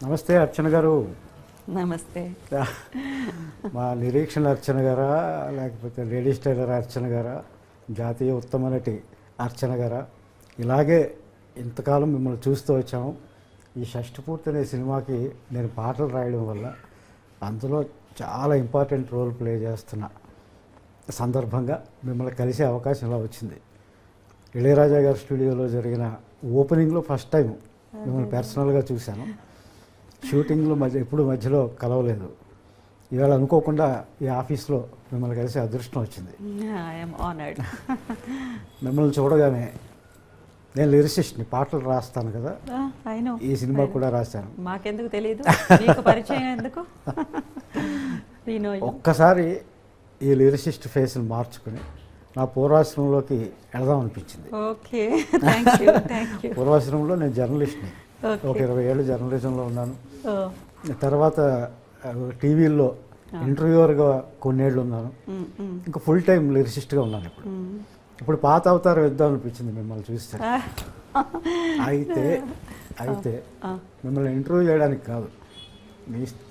నమస్తే అర్చన గారు. నమస్తే. మా నిరీక్షణ అర్చన గారా, లేకపోతే లేడీస్ టైలర్ అర్చన గారా, జాతీయ ఉత్తమ నటి అర్చన గారా, ఇలాగే ఇంతకాలం మిమ్మల్ని చూస్తూ వచ్చాము. ఈ షష్టిపూర్తి అనే సినిమాకి నేను పాటలు రాయడం వల్ల అందులో చాలా ఇంపార్టెంట్ రోల్ ప్లే చేస్తున్న సందర్భంగా మిమ్మల్ని కలిసే అవకాశం ఇలా వచ్చింది. ఇళయరాజా గారి స్టూడియోలో జరిగిన ఓపెనింగ్లో ఫస్ట్ టైం మిమ్మల్ని పర్సనల్గా చూశాను. షూటింగ్లో ఎప్పుడు మధ్యలో కలవలేదు. ఇవాళ అనుకోకుండా ఈ ఆఫీస్లో మిమ్మల్ని కలిసి అదృష్టం వచ్చింది. మిమ్మల్ని చూడగానే నేను లిరిసిస్ట్ని, పాటలు రాస్తాను కదా, ఈ సినిమా కూడా రాశాను. మాకెందుకు తెలియదు, మీకు పరిచయం ఎందుకు? ఒక్కసారి ఈ లిరిసిస్ట్ ఫేస్ని మార్చుకుని నా పూర్వాశ్రమంలోకి వెళదాం అనిపించింది. ఓకే, పూర్వాశ్రమంలో నేను జర్నలిస్ట్ని, ఒక 20 ఏళ్ళు జర్నలిజంలో ఉన్నాను. తర్వాత టీవీల్లో ఇంటర్వ్యూవర్గా కొన్నేళ్ళు ఉన్నాను. ఇంకా ఫుల్ టైం లిరిసిస్ట్గా ఉన్నాను. ఇప్పుడు పాత అవతారం ఇద్దాం అనిపించింది మిమ్మల్ని చూస్తే. అయితే మిమ్మల్ని ఇంటర్వ్యూ చేయడానికి కాదు,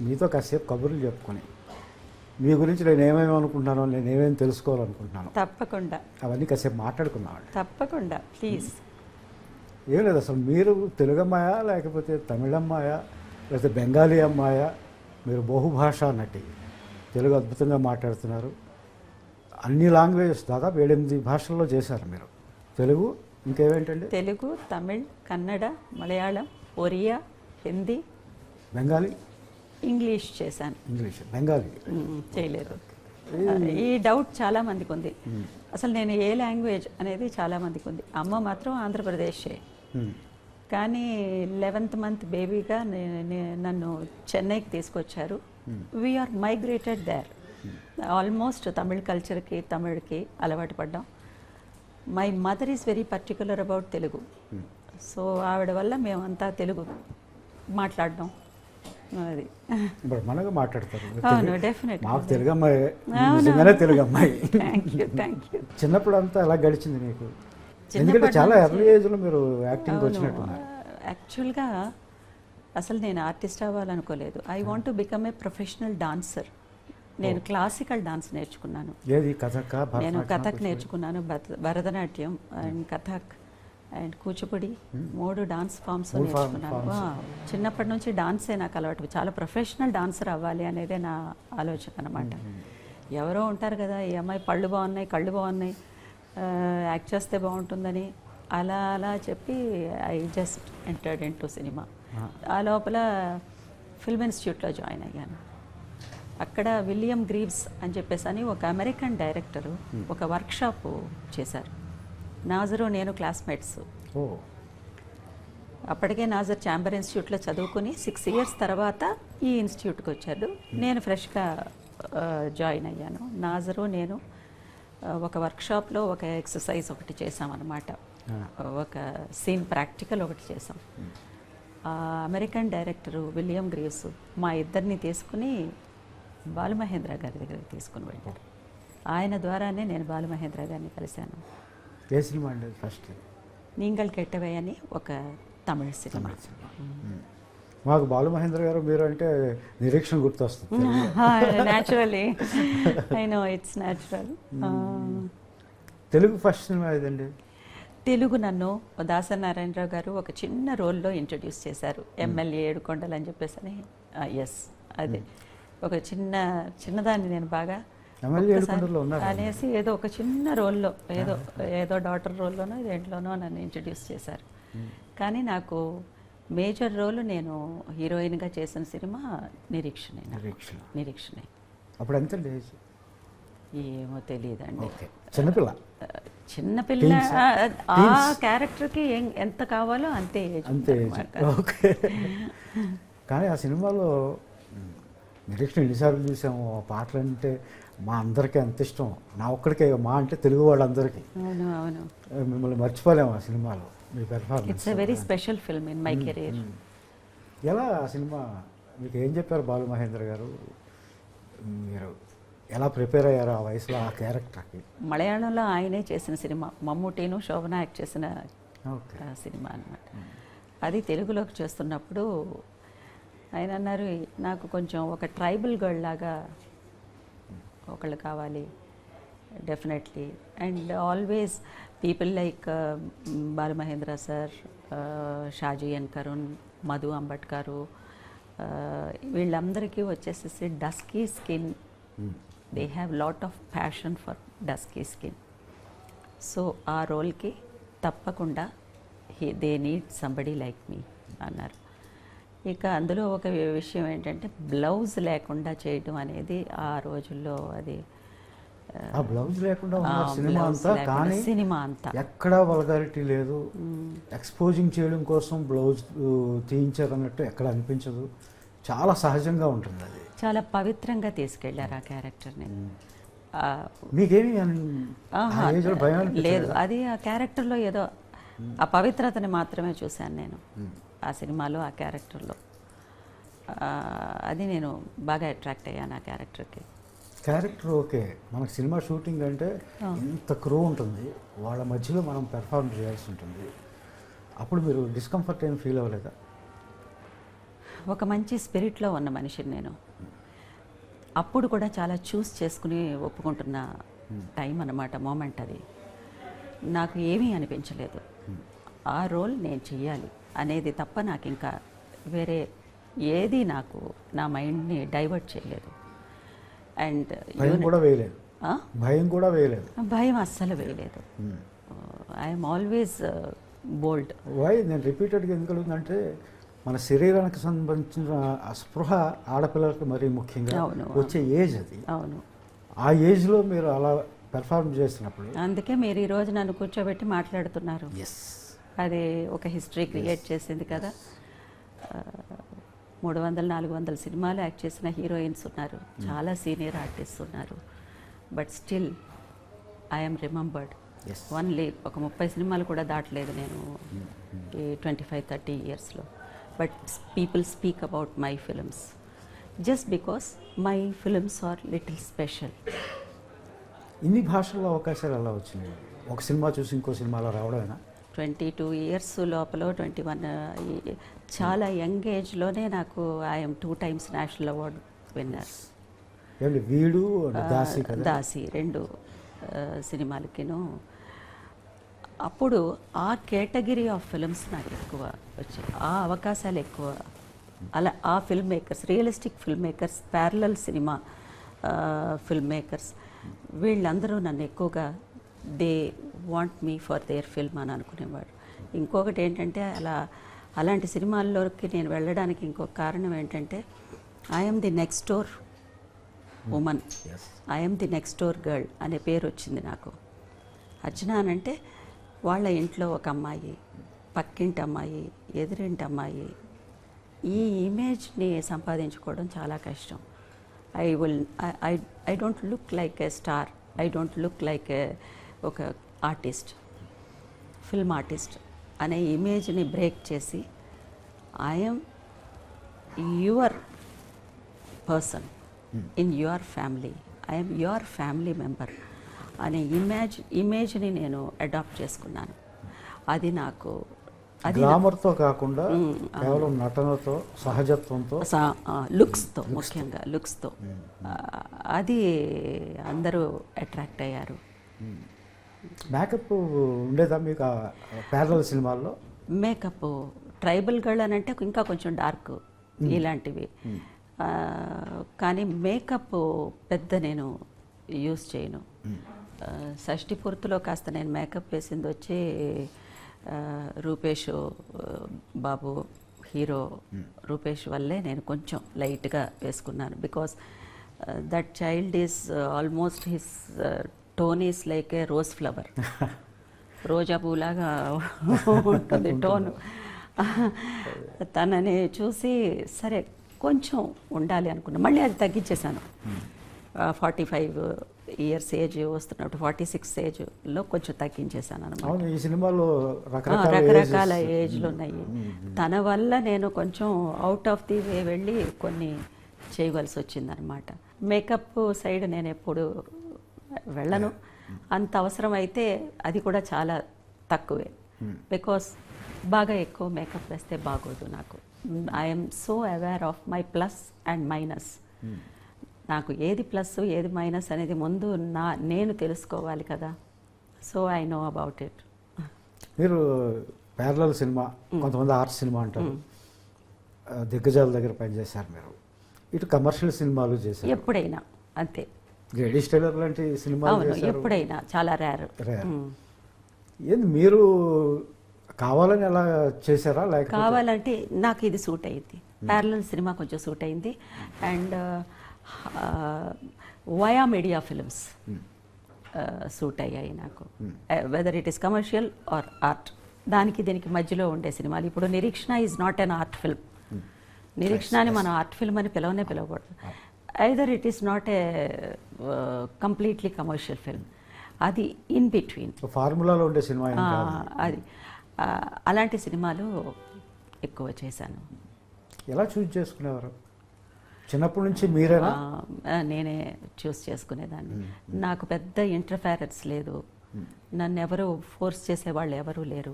మీతో కాసేపు కబుర్లు చెప్పుకొని మీ గురించి నేను ఏమేమి అనుకుంటున్నానో, నేను ఏమేమి తెలుసుకోవాలనుకుంటున్నాను, తప్పకుండా అవన్నీ కాసేపు మాట్లాడుకున్నాను. తప్పకుండా, ప్లీజ్. ఏం లేదు, అసలు మీరు తెలుగు అమ్మాయా, లేకపోతే తమిళ అమ్మాయా, లేకపోతే బెంగాలీ అమ్మాయా? మీరు బహుభాషా నటి, తెలుగు అద్భుతంగా మాట్లాడుతున్నారు. అన్ని లాంగ్వేజెస్ దాదాపు 7-8 భాషల్లో చేశారు మీరు. తెలుగు, ఇంకేవేంటండి? తెలుగు, తమిళ్, కన్నడ, మలయాళం, ఒరియా, హిందీ, బెంగాలీ, ఇంగ్లీష్ చేశాను. ఇంగ్లీష్, బెంగాలీ చేయలేదు. ఈ డౌట్ చాలా మందికి ఉంది, అసలు నేను ఏ లాంగ్వేజ్ అనేది చాలా మందికి ఉంది. అమ్మ మాత్రం ఆంధ్రప్రదేశే, కానీ 11th మంత్ బేబీగా నన్ను చెన్నైకి తీసుకొచ్చారు. We are migrated there. Almost Tamil కల్చర్కి, తమిళ్కి అలవాటు పడ్డాం. My mother is very particular about Telugu. So ఆవిడ వల్ల మేమంతా తెలుగు మాట్లాడడం. అది మనగా మాట్లాడతారు. అవును, డెఫినెట్. మాకు తెలుగు అమ్మాయి, నిజంగానే తెలుగు అమ్మాయి. Thank you. చిన్నప్పుడు అంతా ఎలా గడిచింది మీకు? ఎందుకంటే చాలా ఎర్లీ ఏజ్లో మీరు యాక్టింగ్ వచ్చినట్టున్నారు. యాక్చువల్గా అసలు నేను ఆర్టిస్ట్ అవ్వాలనుకోలేదు. I want to become a professional dancer. నేను క్లాసికల్ డాన్స్ నేర్చుకున్నాను. ఏది? కథక్? నేను కథక్ నేర్చుకున్నాను, Bharatanatyam and Kathak and Kuchipudi, 3 dance forms నేర్చుకున్నాను. చిన్నప్పటి నుంచి డాన్సే నాకు అలవాటు. చాలా ప్రొఫెషనల్ డాన్సర్ అవ్వాలి అనేదే నా ఆలోచన అనమాట. ఎవరో ఉంటారు కదా, ఈ అమ్మాయి పళ్ళు బాగున్నాయి, కళ్ళు బాగున్నాయి, యాక్ట్ చేస్తే బాగుంటుందని, అలా అలా చెప్పి I just entered in to cinema. ఆ లోపల ఫిల్మ్ ఇన్స్టిట్యూట్లో జాయిన్ అయ్యాను. అక్కడ విలియం గ్రీవ్స్ అని చెప్పేసి అని ఒక అమెరికన్ డైరెక్టరు ఒక వర్క్షాప్ చేశారు. నాజరు నేను క్లాస్మేట్స్. అప్పటికే నాజర్ ఛాంబర్ ఇన్స్టిట్యూట్లో చదువుకుని 6 years తర్వాత ఈ ఇన్స్టిట్యూట్కి వచ్చాడు. నేను ఫ్రెష్గా జాయిన్ అయ్యాను. నాజరు నేను ఒక వర్క్షాప్లో ఒక ఎక్సర్సైజ్ ఒకటి చేసామన్నమాట. ఒక సీన్ ప్రాక్టికల్ ఒకటి చేసాం. అమెరికన్ డైరెక్టరు విలియం గ్రీవ్స్ మా ఇద్దరిని తీసుకుని బాలుమహేంద్ర గారి దగ్గరికి తీసుకుని వెళ్ళారు. ఆయన ద్వారానే నేను బాలుమహేంద్ర గారిని కలిశాను. ఏ సినిమా అండి? ఫస్ట్ నీంగల్ కెట్టవే అని ఒక తమిళ సినిమా. మాకు బాలుమహేంద్ర గారు మీరు అంటే నిరీక్షణ గుర్తొస్తుంది. Naturally, I know, it's natural. Telugu first cinema ఏదండి? తెలుగు నన్ను దాసనారాయణరావు గారు ఒక చిన్న రోల్లో ఇంట్రడ్యూస్ చేశారు. ఎమ్మెల్యే ఏడుకొండలు అని చెప్పేసి అని. ఎస్, అదే ఒక చిన్నదాన్ని నేను బాగా అనేసి ఏదో ఒక చిన్న రోల్లో, ఏదో డాటర్ రోల్లోనో దేంట్లోనో నన్ను ఇంట్రడ్యూస్ చేశారు. కానీ మేజర్ రోల్ నేను హీరోయిన్గా చేసిన సినిమా నిరీక్షణే. అప్పుడు ఎంత ఏజ్? ఏమో తెలియదండి. చిన్నపిల్ల. ఆ క్యారెక్టర్కి ఎంత కావాలో అంతే ఏజ్. ఓకే. కానీ ఆ సినిమాలో నిరీక్షణ ఎన్నిసార్లు చూసాము. ఆ పాటలు అంటే మా అందరికీ అంత ఇష్టం. నా ఒక్కడికే, మా అంటే తెలుగు వాళ్ళందరికీ. అవును, మిమ్మల్ని మర్చిపోలేము ఆ సినిమాలో. మీ performance it's a very special film in my career. ఎలా ఆ సినిమా మీకు ఏం చెప్పారు బాలుమహేంద్ర గారు? మీరు ఎలా ప్రిపేర్ అయ్యారు ఆ వయసులో ఆ క్యారెక్టర్కి? మలయాళంలో ఆయనే చేసిన సినిమా, మమ్ముటీను శోభన యాక్ట్ చేసిన. సినిమా అన్నమాట. అది తెలుగులోకి చేస్తున్నప్పుడు ఆయన అన్నారు నాకు కొంచెం ఒక ట్రైబల్ గర్ల్ లాగా ఒకళ్ళు కావాలి definitely. And always people like బాలమహేంద్ర sir, Shaji ఎన్ కరుణ్, మధు అంబట్కారు, వీళ్ళందరికీ వచ్చేసేసి dusky skin, they have lot of passion for dusky skin. So ఆ రోల్కి తప్పకుండా దే నీడ్ సంబడీ లైక్ మీ అన్నారు. ఇక అందులో ఒక విషయం ఏంటంటే బ్లౌజ్ లేకుండా చేయడం అనేది ఆ రోజుల్లో అది ఆ బ్లౌజ్ లేకుండా ఉన్న సినిమా అంతా, కానీ సినిమా అంతా ఎక్కడా వల్గారిటీ లేదు. ఎక్స్పోజింగ్ చేయడం కోసం బ్లౌజ్ తీయించారు అన్నట్టు ఎక్కడ అనిపించదు. చాలా సహజంగా ఉంటుంది అది. చాలా పవిత్రంగా తీసుకెళ్లారు ఆ క్యారెక్టర్ని. మీకేమి భయం లేదు, అది ఆ క్యారెక్టర్లో ఏదో ఆ పవిత్రతని మాత్రమే చూశాను నేను ఆ సినిమాలో, ఆ క్యారెక్టర్లో. అది నేను బాగా అట్రాక్ట్ అయ్యాను ఆ క్యారెక్టర్కి. క్యారెక్టర్ ఓకే, మనకు సినిమా షూటింగ్ అంటే ఇంత క్రూ ఉంటుంది, వాళ్ళ మధ్యలో మనం పెర్ఫార్మ్ చేయాల్సి ఉంటుంది. అప్పుడు మీరు డిస్కంఫర్ట్ ఏం ఫీల్ అవ్వలేదా? ఒక మంచి స్పిరిట్లో ఉన్న మనిషిని నేను. అప్పుడు కూడా చాలా చూస్ చేసుకుని ఒప్పుకుంటున్న టైం అన్నమాట, మూమెంట్ అది. నాకు ఏమీ అనిపించలేదు, ఆ రోల్ నేను చెయ్యాలి అనేది తప్ప నాకు ఇంకా వేరే ఏది నాకు నా మైండ్ని డైవర్ట్ చేయలేదు. అండ్ భయం కూడా వేయలేదు. భయం అస్సలు వేయలేదు. I'm always bold. వై నేను రిపీటెడ్గా ఎందుకు అడుగుతుందంటే, మన శరీరానికి సంబంధించిన స్పృహ ఆడపిల్లలకు మరీ ముఖ్యంగా వచ్చే ఏజ్ అది. అవును, ఆ ఏజ్లో మీరు అలా పెర్ఫార్మ్ చేసినప్పుడు, అందుకే మీరు ఈరోజు నన్ను కూర్చోబెట్టి మాట్లాడుతున్నారు. అది ఒక హిస్టరీ క్రియేట్ చేసింది కదా. 300-400 సినిమాలు యాక్ట్ చేసిన హీరోయిన్స్ ఉన్నారు, చాలా సీనియర్ ఆర్టిస్ట్ ఉన్నారు. But still I'm remembered. Only ఒక 30 సినిమాలు కూడా దాటలేదు నేను ఈ 25-30 ఇయర్స్లో. But people speak about my films just because my films are little special. ఇన్ని భాషల్లో అవకాశాలు ఎలా వచ్చినాయి? ఒక సినిమా చూసి ఇంకో సినిమాలో రావడమేనా? 22 ఇయర్స్ లోపల 21 చాలా యంగ్ ఏజ్లోనే నాకు I'm 2 times national award winner. వీడు దాసి 2 సినిమాలకిను. అప్పుడు ఆ కేటగిరీ ఆఫ్ ఫిల్మ్స్ నాకు ఎక్కువ వచ్చాయి, ఆ అవకాశాలు ఎక్కువ. అలా ఆ film makers, realistic film makers, parallel cinema film makers, వీళ్ళందరూ నన్ను ఎక్కువగా they want me for their film అని అనుకునేవాడు. ఇంకొకటి ఏంటంటే, అలాంటి సినిమాల్లోకి నేను వెళ్ళడానికి ఇంకొక కారణం ఏంటంటే, I'm the next door woman, I'm the next door girl అనే పేరు వచ్చింది నాకు. అర్చన అనంటే వాళ్ళ ఇంట్లో ఒక అమ్మాయి, పక్కింటి అమ్మాయి, ఎదురింటి అమ్మాయి, ఈ ఇమేజ్ని సంపాదించుకోవడం చాలా కష్టం. I don't look like A star, I don't look like ఒక ఆర్టిస్ట్, ఫిల్మ్ ఆర్టిస్ట్ అనే ఇమేజ్ని బ్రేక్ చేసి I'm your person in your family, I'm your family member అనే ఇమేజ్ని నేను అడాప్ట్ చేసుకున్నాను. అది నాకు గ్లామర్తో కాకుండా కేవలం నటనతో, సహజత్వంతో, లుక్స్తో, ముఖ్యంగా లుక్స్తో అది అందరూ అట్రాక్ట్ అయ్యారు. మేకప్ ఉండేదా మీకు ప్యారలల్ సినిమాల్లో? మేకప్ ట్రైబల్ గర్ల్ అని అంటే ఇంకా కొంచెం డార్క్ ఇలాంటివి, కానీ మేకప్ పెద్ద నేను యూజ్ చేయను. షష్ఠి పూర్తిలో కాస్త నేను మేకప్ వేసింది వచ్చి రూపేష్ బాబు, హీరో రూపేష్ వల్లే నేను కొంచెం లైట్గా వేసుకున్నాను. Because that child is almost his tone is like a rose flower, రోజా పూలాగా ఉంటుంది టోను. తనని చూసి సరే కొంచెం ఉండాలి అనుకున్నా, మళ్ళీ అది తగ్గించేశాను. 45 ఇయర్స్ ఏజ్ వస్తున్నప్పుడు 46 ఏజ్లో కొంచెం తగ్గించేశాను అనమాట. ఈ సినిమాలో రకరకాల ఏజ్లు ఉన్నాయి. తన వల్ల నేను కొంచెం అవుట్ ఆఫ్ ది వే వెళ్ళి కొన్ని చేయవలసి వచ్చిందనమాట. మేకప్ సైడ్ నేను ఎప్పుడు వెళ్ళను, అంత అవసరం అయితే అది కూడా చాలా తక్కువే. బికాస్ బాగా ఎక్కువ మేకప్ వేస్తే బాగోదు నాకు. I'm so aware of my plus and minus. నాకు ఏది ప్లస్ ఏది మైనస్ అనేది ముందు నేను తెలుసుకోవాలి కదా. So I know about it. మీరు ప్యారలల్ సినిమా, కొంతమంది ఆర్ట్ సినిమా అంటారు, దిగ్గజాల దగ్గర పనిచేశారు మీరు. ఇటు కమర్షియల్ సినిమాలు చేశారు. ఎప్పుడైనా అంతే. లేడీ స్టైలర్ లాంటి సినిమాలు అవును, చేశారు. ఎప్పుడైనా, చాలా రేర్. ఏంది మీరు కావాలని అలా చేశారా లేకపోతే? కావాలంటే నాకు ఇది సూట్ అయింది. ప్యారలల్ సినిమా కొంచెం సూట్ అయింది. And via media films suit అయ్యాయి నాకు. Whether it is commercial or art, దానికి దీనికి మధ్యలో ఉండే సినిమాలు. ఇప్పుడు Nireekshana is not an art film. నిరీక్షణని మనం ఆర్ట్ ఫిల్మ్ అని పిలవకూడదు. Either it is not a completely commercial film, అది ఇన్ బిట్వీన్ ఫార్ములాలో ఉండే సినిమా. అది అలాంటి సినిమాలు ఎక్కువ చేశాను. ఎలా చూస్ చేసుకునేవారు? చిన్నప్పటి నుంచి మీరేనా? నేనే చూస్ చేసుకునేదాన్ని. నాకు పెద్ద ఇంటర్ఫేరెన్స్ లేదు. నన్ను ఎవరు ఫోర్స్ చేసేవాళ్ళు ఎవరూ లేరు.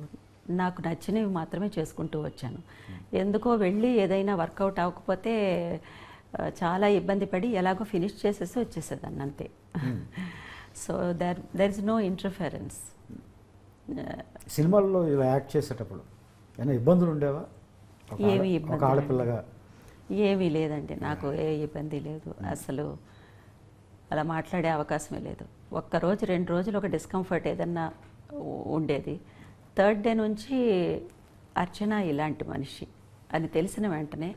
నాకు నచ్చినవి మాత్రమే చేసుకుంటూ వచ్చాను. ఎందుకో వెళ్ళి ఏదైనా వర్కౌట్ అవ్వకపోతే చాలా ఇబ్బంది పడి ఎలాగో ఫినిష్ చేసేసి వచ్చేసేదాన్ని అంతే. So there is no interference. సినిమాల్లో ఇలా యాక్ట్ చేసేటప్పుడు ఏమైనా ఇబ్బందులు ఉండేవా? ఏమీ ఇబ్బంది ఆడపిల్లగా ఏమీ లేదండి. నాకు ఏ ఇబ్బంది లేదు అసలు. అలా మాట్లాడే అవకాశమే లేదు. ఒక్కరోజు 2 రోజులు ఒక డిస్కంఫర్ట్ ఏదన్నా ఉండేది. థర్డ్ డే నుంచి అర్చన ఇలాంటి మనిషి అని తెలిసిన వెంటనే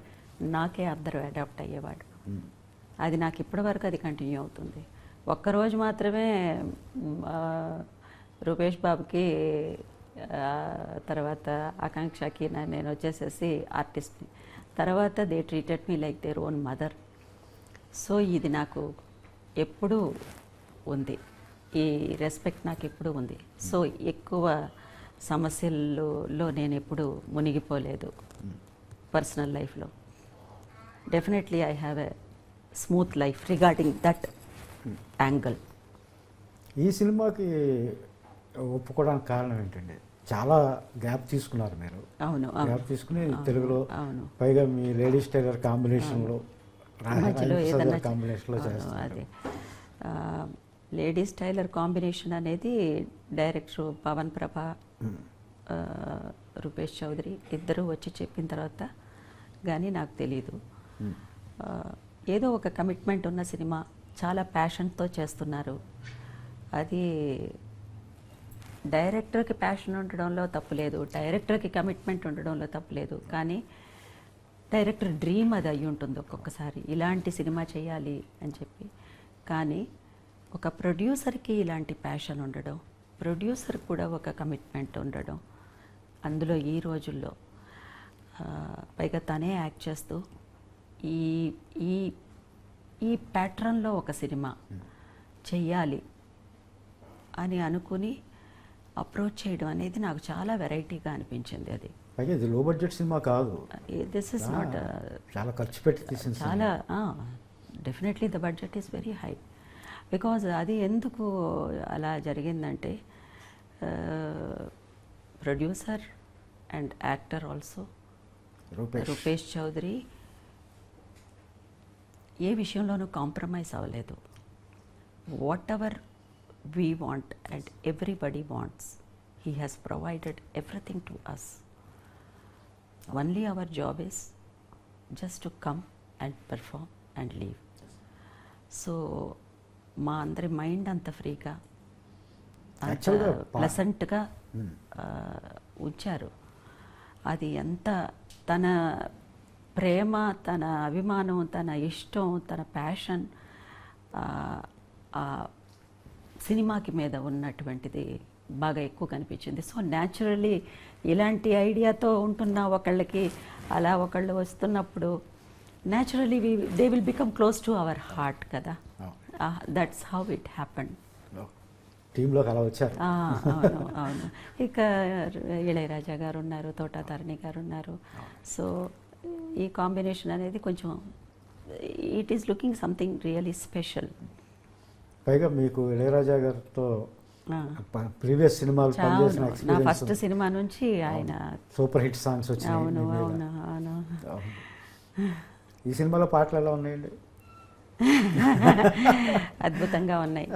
నాకే అందరూ అడాప్ట్ అయ్యేవాడు. అది నాకు ఇప్పటివరకు అది కంటిన్యూ అవుతుంది. ఒక్కరోజు మాత్రమే రూపేష్ బాబుకి, తర్వాత ఆకాంక్షకి నేను వచ్చేసేసి ఆర్టిస్ట్ని. తర్వాత they treated me like their own mother. So ఇది నాకు ఎప్పుడూ ఉంది, ఈ రెస్పెక్ట్ నాకు ఎప్పుడూ ఉంది. సో ఎక్కువ సమస్యల్లో నేను ఎప్పుడూ మునిగిపోలేదు పర్సనల్ లైఫ్లో. Definitely I have a smooth life regarding that angle. ఈ సినిమాకి ఒప్పుకోవడానికి కారణం ఏంటండి? చాలా గ్యాప్ తీసుకున్నారు మీరు. అవును, గ్యాప్ తీసుకుని తెలుగులో, అవును, పైగా మీ లేడీ స్టైలర్ కాంబినేషన్లో, మధ్యలో ఏదన్నా కాంబినేషన్లో చేస్తారు. అదే లేడీస్ టైలర్ కాంబినేషన్ అనేది డైరెక్టర్ పవన్ ప్రభ, రూపేష్ చౌదరి ఇద్దరూ వచ్చి చెప్పిన తర్వాత కానీ నాకు తెలీదు. ఏదో ఒక కమిట్మెంట్ ఉన్న సినిమా, చాలా ప్యాషన్తో చేస్తున్నారు. అది డైరెక్టర్కి ప్యాషన్ ఉండడంలో తప్పులేదు, డైరెక్టర్కి కమిట్మెంట్ ఉండడంలో తప్పులేదు. కానీ డైరెక్టర్ డ్రీమ్ అది అయి ఉంటుంది ఒక్కొక్కసారి, ఇలాంటి సినిమా చేయాలి అని చెప్పి. కానీ ఒక ప్రొడ్యూసర్కి ఇలాంటి ప్యాషన్ ఉండడం, ప్రొడ్యూసర్ కూడా ఒక కమిట్మెంట్ ఉండడం, అందులో ఈ రోజుల్లో పైగా తనే యాక్ట్ చేస్తూ ఈ ఈ ఈ ప్యాటర్న్లో ఒక సినిమా చెయ్యాలి అని అనుకుని అప్రోచ్ చేయడం అనేది నాకు చాలా వెరైటీగా అనిపించింది. అది పైగా ఇది లో బడ్జెట్ సినిమా కాదు, దిస్ ఇస్ నాట్ చాలా ఖర్చు పెట్టి తీసిన చాలా definitely the budget is very high. Because అది ఎందుకు అలా జరిగిందంటే producer and actor also Rupesh Chaudhary ఏ విషయంలోనూ కాంప్రమైజ్ అవ్వలేదు. Whatever we want and everybody wants, he has provided everything to us. Only our job is just to come and perform and leave. So మా అందరి mind అంత ఫ్రీగా, అంత ప్లెసెంట్గా ఉంచారు. అది ఎంత తన ప్రేమ, తన అభిమానం, తన ఇష్టం, తన ప్యాషన్ సినిమాకి మీద ఉన్నటువంటిది బాగా ఎక్కువ కనిపించింది. సో న్యాచురల్లీ ఇలాంటి ఐడియాతో ఉంటున్న ఒకళ్ళకి అలా ఒకళ్ళు వస్తున్నప్పుడు naturally they will become close to our heart కదా. That's how it happened. టీంలోకి అలా వచ్చారు. అవును, అవును. ఇక ఇళయరాజా గారు ఉన్నారు, తోటా తారిణి గారు ఉన్నారు. సో ఈ కాంబినేషన్ అనేది కొంచెం it is looking something really special. పైగా మీకు ఇళయరాజా గారితో ప్రీవియస్ సినిమాలు పనిచేసిన నా ఎక్స్పీరియన్స్, ఫస్ట్ సినిమా నుంచి ఆయన సూపర్ హిట్ సాంగ్స్ వచ్చినాయి అవును మీ మీద. అవును అవును అవును. ఈ సినిమాలో పాటలు ఎలా ఉన్నాయండి? అద్భుతంగా ఉన్నాయి.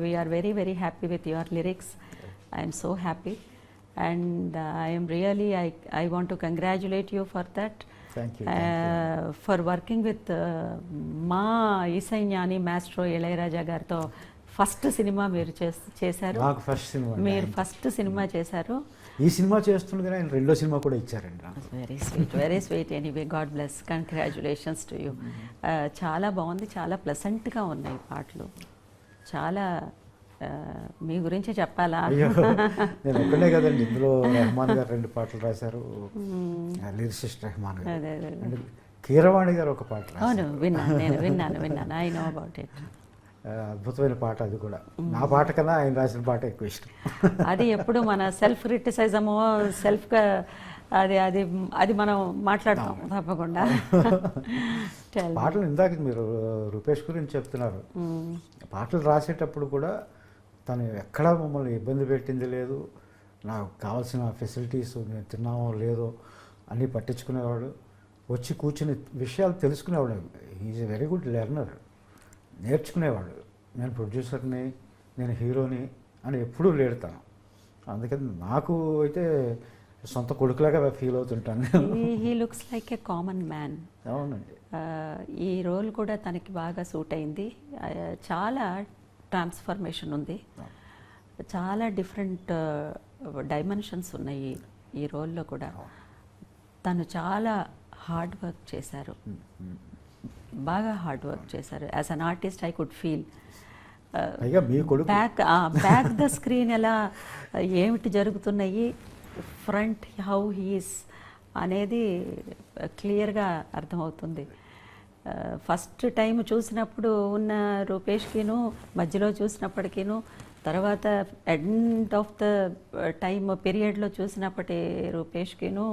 We're very very happy with your lyrics. I'm so happy and I'm really I want to congratulate you for that, thank you. For working with మా ఈసైన్యాని మాస్ట్రో ఇళయరాజా గారితో ఫస్ట్ సినిమా మీరు చేశారు. నాకు ఫస్ట్ సినిమా మీరు ఫస్ట్ సినిమా చేశారు. ఈ cinema చేస్తుండగానే ఆయన రెండో సినిమా కూడా ఇచ్చారండి నాకు. Very sweet anyway, God bless, congratulations to you. చాలా బాగుంది, చాలా ప్లెసెంట్గా ఉన్నాయి పాటలు. చాలా మీ గురించి చెప్పాలా? అయ్యో, నేను ఒక్కడే కదండి, ఇందులో రెహమాన్ గారు 2 పాటలు రాశారు, లిరిసిస్ట్ రెహమాన్ గారు. అదే అదే అండ్ కీరవాణి గారు ఒక పాట రాశారు. అవును, విన్నాను. I know about it. అద్భుతమైన పాట అది కూడా. నా పాట కన్నా ఆయన రాసిన పాట ఎక్కువ ఇష్టం. అది ఎప్పుడు మన సెల్ఫ్ క్రిటిసైజము, సెల్ఫ్గా అది అది అది మనం మాట్లాడతాం తప్పకుండా. పాటలు ఇందాక మీరు రూపేష్ గురించి చెప్తున్నారు. పాటలు రాసేటప్పుడు కూడా తను ఎక్కడా మమ్మల్ని ఇబ్బంది పెట్టింది లేదు. నాకు కావాల్సిన ఫెసిలిటీస్ నేను తిన్నామో లేదో అన్నీ పట్టించుకునేవాడు. వచ్చి కూర్చుని విషయాలు తెలుసుకునేవాడు. Is a very good learner. నేర్చుకునేవాడు. నేను ప్రొడ్యూసర్ని, నేను హీరోని అని ఎప్పుడూ లేడతాను. అందుకని నాకు అయితే సొంత కొడుకులాగా ఫీల్ అవుతుంటాను. He looks like a common man. అవునండి. ఈ రోల్ కూడా తనకి బాగా సూట్ అయింది. చాలా ట్రాన్స్ఫర్మేషన్ ఉంది, చాలా డిఫరెంట్ డైమెన్షన్స్ ఉన్నాయి ఈ రోల్లో కూడా. తను చాలా హార్డ్ వర్క్ చేశారు, బాగా హార్డ్ వర్క్ చేశారు. As an artist I could feel back the screen ఎలా ఏమిటి జరుగుతున్నాయి, ఫ్రంట్ హౌ హీస్ అనేది క్లియర్గా అర్థమవుతుంది. ఫస్ట్ టైం చూసినప్పుడు ఉన్న రూపేష్కిను, మధ్యలో చూసినప్పటికీను, తర్వాత ఎండ్ ఆఫ్ ద టైం పీరియడ్లో చూసినప్పటి రూపేష్కిను,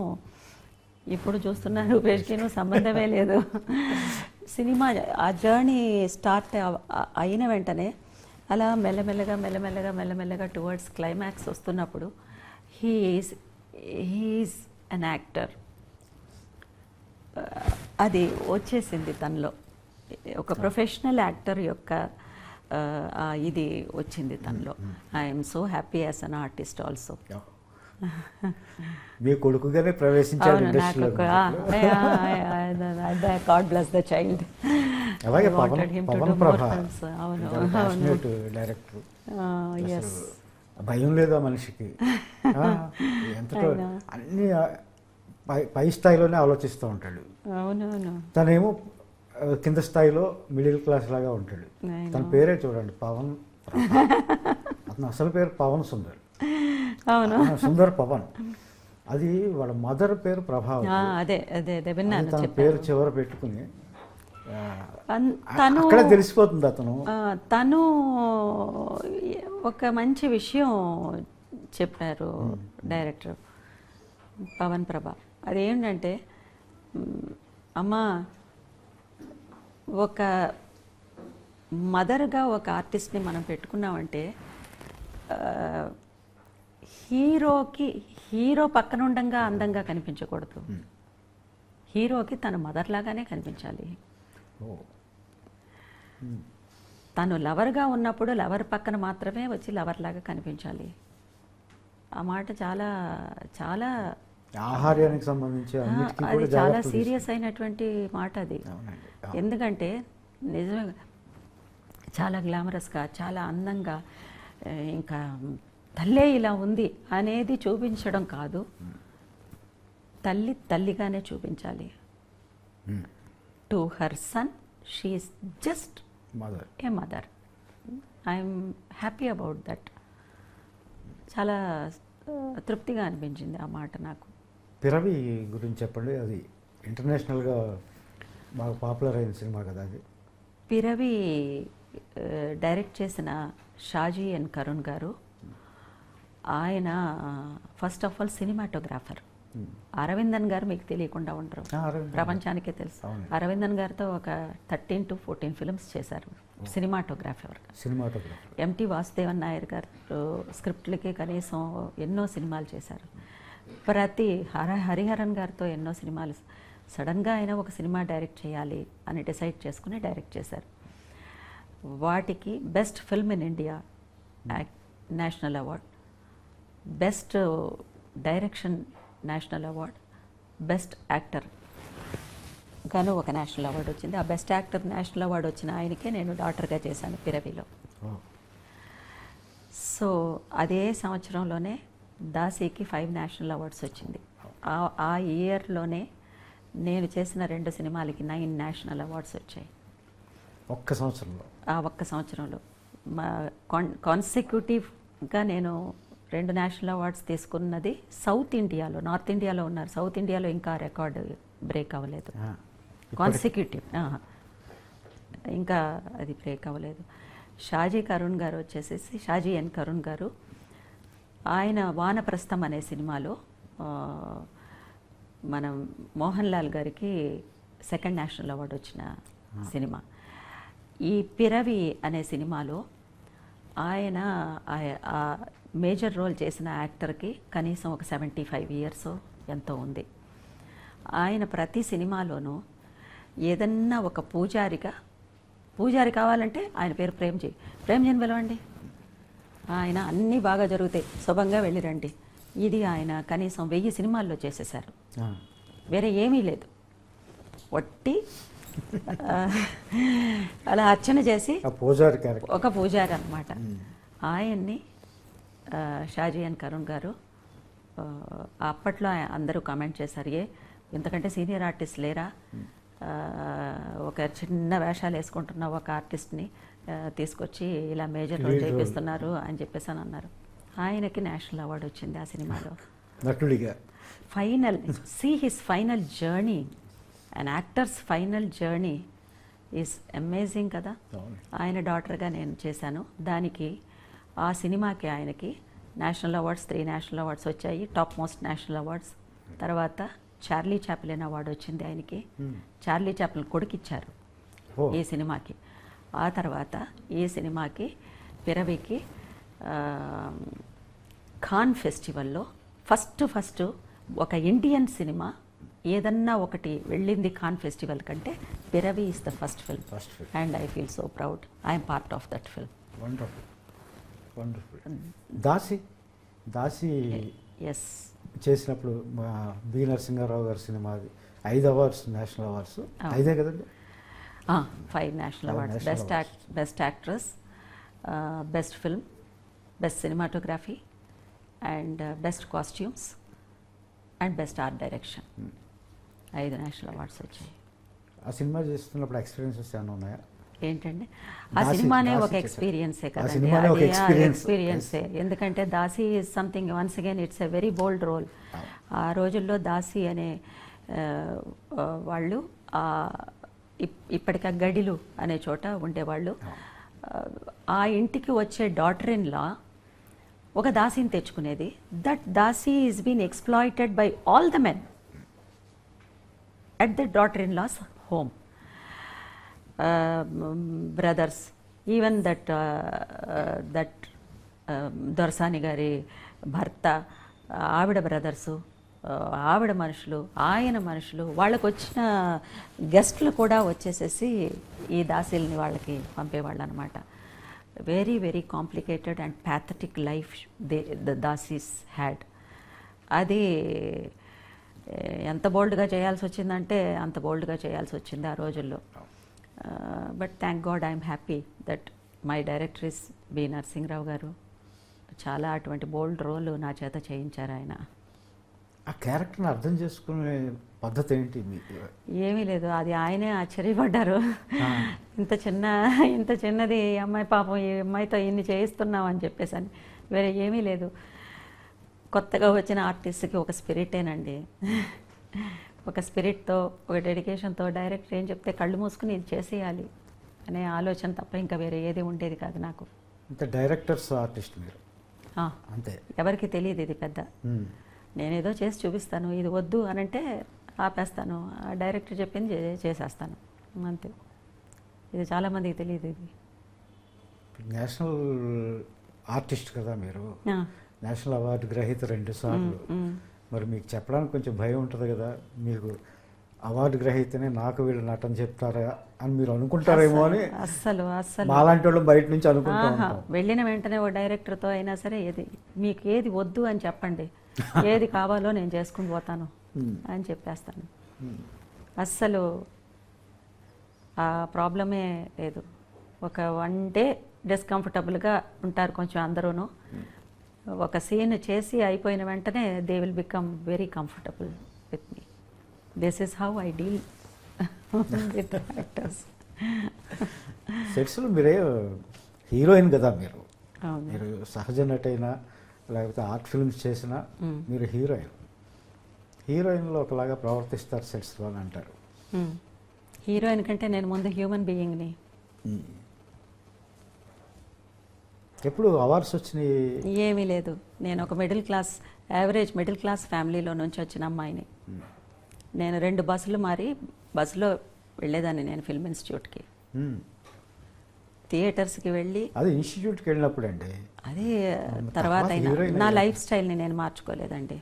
ఇప్పుడు చూస్తున్న రూపేష్కిను సంబంధమే లేదు. సినిమా ఆ జర్నీ స్టార్ట్ అయిన వెంటనే అలా మెల్లమెల్లగా టువర్డ్స్ క్లైమాక్స్ వస్తున్నప్పుడు హీఈస్ అన్ యాక్టర్. అది వచ్చేసింది తనలో, ఒక ప్రొఫెషనల్ యాక్టర్ యొక్క ఇది వచ్చింది తనలో. I'm so happy as an artist also. మీ కొడుకుగానే ప్రవేశించారు ఇండస్ట్రీలో. God bless the child. అలాగే పవన్ ప్రభ డైరెక్టర్. భయం లేదా మనిషికి, ఎంతటో అన్ని పై స్థాయిలోనే ఆలోచిస్తూ ఉంటాడు. అవునవును. తనేమో కింద స్థాయిలో మిడిల్ క్లాస్ లాగా ఉంటాడు. తన పేరే చూడండి, పవన్. అతను అసలు పేరు పవన్ సుందర్. అవును, సుందర్ పవన్. అది వాళ్ళ మదర్ పేరు ప్రభావతి. అదే అదే అదే విన్నాను. తన పేరు చివర పెట్టుకుని తను అక్కడ తెలిసిపోతుంది. తను ఒక మంచి విషయం చెప్పారు డైరెక్టర్ పవన్ ప్రభ. అదేంటంటే, అమ్మా, ఒక మదర్గా ఒక ఆర్టిస్ట్ని మనం పెట్టుకున్నామంటే హీరో పక్కన ఉండంగా అందంగా కనిపించకూడదు. హీరోకి తన మదర్ లాగానే కనిపించాలి. తను లవర్గా ఉన్నప్పుడు లవర్ పక్కన మాత్రమే వచ్చి లవర్ లాగా కనిపించాలి. ఆ మాట చాలా చాలా ఆహార్యానికి సంబంధించి అది చాలా సీరియస్ అయినటువంటి మాట అది. ఎందుకంటే నిజమే, చాలా గ్లామరస్గా, చాలా అందంగా, ఇంకా తల్లే ఇలా ఉంది అనేది చూపించడం కాదు, తల్లి తల్లిగానే చూపించాలి. To her son she is just a mother. I'm happy about that. చాలా తృప్తిగా అనిపించింది ఆ మాట నాకు. పిరవి గురించి చెప్పండి. అది ఇంటర్నేషనల్గా బాగా పాపులర్ అయిన సినిమా కదా అది. పిరవి డైరెక్ట్ చేసిన షాజీ ఎన్ కరుణ్ గారు. ఆయన first of all cinematographer. Aravindan గారు మీకు తెలియకుండా ఉండరు, ప్రపంచానికే తెలుసు. అరవిందన్ గారితో ఒక 13 to 14 ఫిల్మ్స్ చేశారు సినిమాటోగ్రాఫర్. సినిమాటోగ్రాఫర్. ఎంటి వాసుదేవన్ నాయర్ గారు స్క్రిప్ట్లకి కనీసం ఎన్నో సినిమాలు చేశారు. హరిహరన్ గారితో ఎన్నో సినిమాలు. సడన్గా ఆయన ఒక సినిమా డైరెక్ట్ చేయాలి అని డిసైడ్ చేసుకుని డైరెక్ట్ చేశారు. వాటికి best film in India national award, best direction national award, best actor గాను ఒక నేషనల్ అవార్డు వచ్చింది. ఆ బెస్ట్ యాక్టర్ నేషనల్ అవార్డు వచ్చిన ఆయనకే నేను డాటర్గా చేశాను పిరవిలో. సో అదే సంవత్సరంలోనే దాసీకి 5 నేషనల్ అవార్డ్స్ వచ్చింది. ఆ ఇయర్లోనే నేను చేసిన 2 సినిమాలకి 9 నేషనల్ అవార్డ్స్ వచ్చాయి ఒక్క సంవత్సరంలో. ఆ ఒక్క సంవత్సరంలో కాన్సిక్యూటివ్గా నేను 2 నేషనల్ అవార్డ్స్ తీసుకున్నది సౌత్ ఇండియాలో. నార్త్ ఇండియాలో ఉన్నారు, సౌత్ ఇండియాలో ఇంకా రికార్డు బ్రేక్ అవ్వలేదు. కాన్సిక్యూటివ్ ఇంకా అది బ్రేక్ అవ్వలేదు. షాజీ కరుణ్ గారు వచ్చేసేసి, షాజీ ఎన్ కరుణ్ గారు, ఆయన వానప్రస్థం అనే సినిమాలో మనం మోహన్ లాల్ గారికి 2nd నేషనల్ అవార్డు వచ్చిన సినిమా. ఈ పిరవి అనే సినిమాలో ఆయన మేజర్ రోల్ చేసిన యాక్టర్కి కనీసం ఒక 75 years ఎంతో ఉంది. ఆయన ప్రతి సినిమాలోనూ ఏదన్నా ఒక పూజారి కావాలంటే ఆయన పేరు ప్రేమ్జీని పిలవండి, ఆయన అన్నీ బాగా జరుగుతాయి, శుభంగా వెళ్ళిరండి. ఇది ఆయన కనీసం 1000 సినిమాల్లో చేసేశారు. వేరే ఏమీ లేదు, వట్టి అలా అర్చన చేసి ఒక పూజారి అన్నమాట. ఆయన్ని షాజీ ఎన్ కరుణ్ గారు అప్పట్లో అందరూ కామెంట్ చేశారు, ఇంతకంటే సీనియర్ ఆర్టిస్ట్ లేరా, ఒక చిన్న వేషాలు వేసుకుంటున్న ఒక ఆర్టిస్ట్ని తీసుకొచ్చి ఇలా మేజర్ రోల్ చేపిస్తున్నారు అని చెప్పేసి అని అన్నారు. ఆయనకి నేషనల్ అవార్డు వచ్చింది ఆ సినిమాలో. His final journey, an actors final journey is amazing కదా. ఆయన డాటర్గా నేను చేశాను. దానికి ఆ సినిమాకి ఆయనకి నేషనల్ అవార్డ్స్ 3 నేషనల్ అవార్డ్స్ వచ్చాయి, టాప్ మోస్ట్ నేషనల్ అవార్డ్స్. తర్వాత చార్లీ చాప్లిన్ అవార్డు వచ్చింది ఆయనకి. చార్లీ చాప్లిన్ కొడుకిచ్చారు ఈ సినిమాకి. ఆ తర్వాత ఈ సినిమాకి పిరవికి ఖాన్ ఫెస్టివల్లో ఫస్ట్ ఒక ఇండియన్ సినిమా ఏదన్నా ఒకటి వెళ్ళింది ఖాన్ ఫెస్టివల్ కంటే Piravi is the first film. And I feel so proud I'm part of that film. Dasi yes చేసినప్పుడు బి నరసింహారావు గారి సినిమా 5 అవార్డ్స్, నేషనల్ అవార్డ్స్ 5 కదండి. 5 national awards, best actress, best film, best cinematography and best costumes and best art direction. 5 national awards వచ్చాయి. ఆ cinema చేస్తున్నప్పుడు experiences ఏమైనా ఉన్నాయా? ఏంటంటే ఆ సినిమానే ఒక ఎక్స్పీరియన్సే కదండి, ఎక్స్పీరియన్సే. ఎందుకంటే Daasi is something, once again it's a very bold role. ఆ రోజుల్లో దాసి అనే వాళ్ళు ఇప్పటికి గడిలు అనే చోట ఉండేవాళ్ళు. ఆ ఇంటికి వచ్చే డాటర్ ఇన్ లా ఒక దాసిని తెచ్చుకునేది. That Daasi is been exploited by all the men at the daughter-in-law's home. Brothers, even that దొరసాని గారి భర్త, ఆవిడ బ్రదర్సు, ఆవిడ మనుషులు, ఆయన మనుషులు, వాళ్ళకు వచ్చిన గెస్ట్లు కూడా వచ్చేసేసి ఈ దాసీల్ని వాళ్ళకి పంపేవాళ్ళు అనమాట. Very very complicated and pathetic life the dasis had. అది ఎంత బోల్డ్గా చేయాల్సి వచ్చిందంటే అంత బోల్డ్గా చేయాల్సి వచ్చింది ఆ రోజుల్లో. But thank god I'm happy that my director is B Narasimharao garu. చాలా అటువంటి బోల్డ్ రోల్ నా చేత చేయించారు ఆయన. ఆ క్యారెక్టర్ని అర్థం చేసుకునే పద్ధతి ఏంటి? ఏమీ లేదు, అది ఆయనే ఆశ్చర్యపడ్డారు. ఇంత చిన్నది ఈ అమ్మాయి, పాపం ఈ అమ్మాయితో ఇన్ని చేయిస్తున్నాం అని చెప్పేసి అని. వేరే ఏమీ లేదు, కొత్తగా వచ్చిన ఆర్టిస్ట్కి ఒక స్పిరిటేనండి. ఒక స్పిరిట్తో, ఒక డెడికేషన్తో డైరెక్టర్ ఏం చెప్తే కళ్ళు మూసుకుని ఇది చేసేయాలి అనే ఆలోచన తప్ప ఇంకా వేరే ఏది ఉండేది కాదు నాకు. అంటే డైరెక్టర్స్ ఆర్టిస్ట్ మీరు అంతే, ఎవరికి తెలియదు ఇది పెద్ద. నేనేదో చేసి చూపిస్తాను, ఇది వద్దు అని అంటే ఆపేస్తాను, ఆ డైరెక్టర్ చెప్పింది చేసేస్తాను అంతే. ఇది చాలామందికి తెలియదు ఇది. నేషనల్ ఆర్టిస్ట్ కదా మీరు, ఆ, నేషనల్ అవార్డు గ్రహీత 2 సార్లు. మరి మీకు చెప్పడానికి కొంచెం భయం ఉంటుంది కదా, మీకు అవార్డు గ్రహీతనే నాకు వీళ్ళు నటన చెప్తారా అని మీరు అనుకుంటారేమో అని అస్సలు అస్సలు మాలాంటి వాళ్ళు బయట నుంచి అనుకుంటూ ఆహా, ఉంటాం. వెళ్ళిన వెంటనే ఓ డైరెక్టర్తో అయినా సరే మీకు ఏది వద్దు అని చెప్పండి, ఏది కావాలో నేను చేసుకుని పోతాను అని చెప్పేస్తాను. అస్సలు ఆ ప్రాబ్లమే లేదు. ఒక 1 డే డిస్కంఫర్టబుల్గా ఉంటారు కొంచెం అందరూను. ఒక సీన్ చేసి అయిపోయిన వెంటనే they will become very comfortable with me. This is how I deal with actors. సెట్స్లో మీరే హీరోయిన్ కదా మీరు, అవును. మీరు సహజ నటైనా లేకపోతే ఆర్ట్ ఫిల్మ్స్ చేసినా మీరు హీరోయిన్లో ఒకలాగా ప్రవర్తిస్తారు సెట్స్లో అని అంటారు. హీరోయిన్ కంటే నేను ముందు హ్యూమన్ బీయింగ్ని. ఎప్పుడు అవార్డ్స్ వచ్చినాయి? ఏమీ లేదు. నేను ఒక యావరేజ్ మిడిల్ క్లాస్ ఫ్యామిలీలో నుంచి వచ్చిన అమ్మాయిని. నేను 2 బస్సులు మారి బస్సులో వెళ్ళేదాన్ని నేను ఫిల్మ్ ఇన్స్టిట్యూట్కి, థియేటర్స్కి వెళ్ళి. అది ఇన్స్టిట్యూట్కి వెళ్ళినప్పుడు అండి, అది తర్వాత అయినా నా లైఫ్ స్టైల్ని నేను మార్చుకోలేదండి.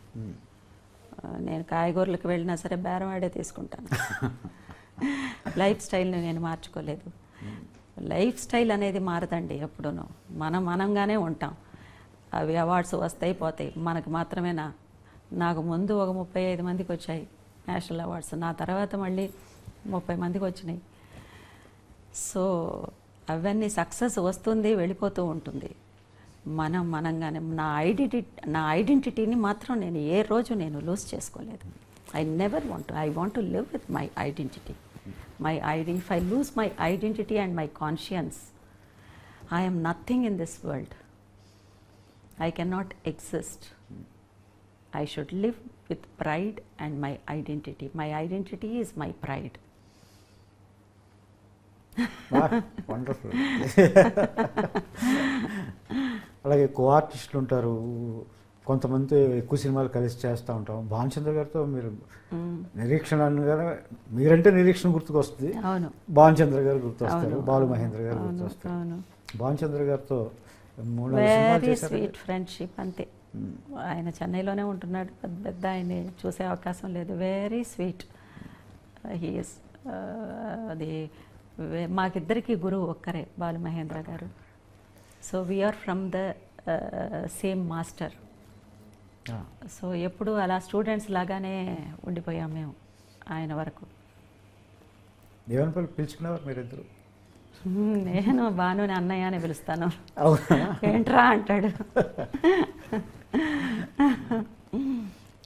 నేను కాయగూరలకు వెళ్ళినా సరే బేరం ఆడే తీసుకుంటాను. లైఫ్ స్టైల్ని నేను మార్చుకోలేదు. లైఫ్ స్టైల్ అనేది మారదండి ఎప్పుడూనూ. మనంగానే ఉంటాం. అవి అవార్డ్స్ వస్తాయి పోతాయి, మనకు మాత్రమేనా? నాకు ముందు ఒక 35 మందికి వచ్చాయి నేషనల్ అవార్డ్స్, నా తర్వాత మళ్ళీ 30 మందికి వచ్చినాయి. సో అవన్నీ సక్సెస్ వస్తుంది, వెళ్ళిపోతూ ఉంటుంది. మనంగానే నా ఐడెంటిటీని మాత్రం నేను ఏ రోజు నేను లూజ్ చేసుకోలేదు. I want to live with my identity. If I lose my identity and my conscience, I am nothing in this world. I cannot exist. I should live with pride and my identity. My identity is my pride. Wonderful. అలాగే కో ఆర్టిస్టులు ఉంటారు, కొంతమంది ఎక్కువ సినిమాలు కలిసి చేస్తూ ఉంటాం. భానుచంద్ర గారితో మీరు నిరీక్షణ అనగానే మీరంటే నిరీక్షణ గుర్తుకొస్తుంది, అవును. భానుచంద్ర గారు గుర్తొస్తారు, బాలు మహేంద్ర గారు గుర్తొస్తారు. భానుచంద్ర గారితో 3 సినిమాలు వెరీ చేశారు. స్వీట్ ఫ్రెండ్షిప్ అంతే. ఆయన చెన్నైలోనే ఉంటున్నాడు, పెద్ద ఆయన్ని చూసే అవకాశం లేదు. Very sweet he is. అది మాకిద్దరికి గురువు ఒక్కరే, Balu Mahendra garu. So we're from the same master. So ఎప్పుడు అలా స్టూడెంట్స్ లాగానే ఉండిపోయాం మేము ఆయన వరకు. దేవనపల్లి పిలుచుకునేవారు మీరిద్దరు? నేను భానుని అన్నయ్య అని పిలుస్తాను. అవునా? ఏంట్రా అంటాడు.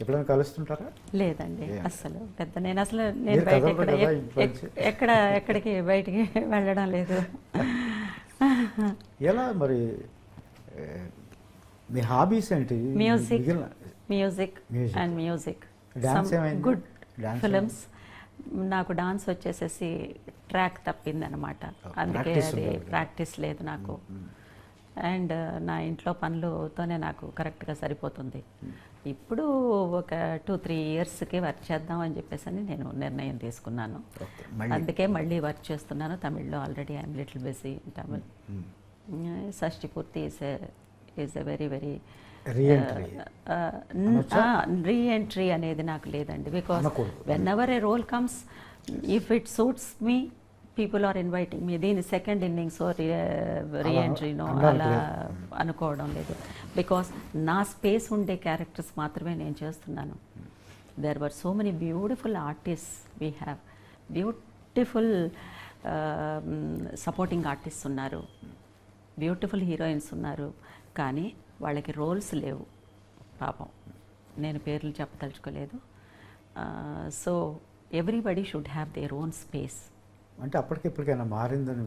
ఎప్పుడైనా కలుస్తుంటారా? లేదండి, అసలు నేను మీరు బయట కదలరు కదా ఇంట్లో నుంచి? ఎక్కడికి బయటికి వెళ్ళడం లేదు. ఎలా మరి మీ హాబీస్ ఏంటి? Music Music. And music, Dance ఏమైంది? Good Dance films. నాకు డాన్స్ వచ్చేసేసి ట్రాక్ తప్పిందనమాట, అందుకే practice అది ఉండదు. ప్రాక్టీస్ లేదు నాకు. అండ్ నా ఇంట్లో పనులతోనే నాకు కరెక్ట్గా సరిపోతుంది. ఇప్పుడు ఒక 2-3 ఇయర్స్కి వర్క్ చేద్దాం అని చెప్పేసి అని నేను నిర్ణయం తీసుకున్నాను. అందుకే మళ్ళీ వర్క్ చేస్తున్నాను తమిళ్లో. Already I'm little busy in Tamil. Shashti Poorthi is a very very reentry అనేది నాకు లేదండి. Because whenever a role comes, if it suits me, people are inviting me. దీని సెకండ్ ఇన్నింగ్స్ రీఎంట్రీనో అలా అనుకోవడం లేదు. బికాస్ నా స్పేస్ ఉండే క్యారెక్టర్స్ మాత్రమే నేను చేస్తున్నాను. There were so many beautiful artist we have, beautiful supporting artist ఉన్నారు, బ్యూటిఫుల్ హీరోయిన్స్ ఉన్నారు, కానీ వాళ్ళకి రోల్స్ లేవు పాపం. నేను పేర్లు చెప్పదలుచుకోలేదు. So everybody should have their own space. అంటే అప్పటికి ఇప్పటికైనా మారిందని?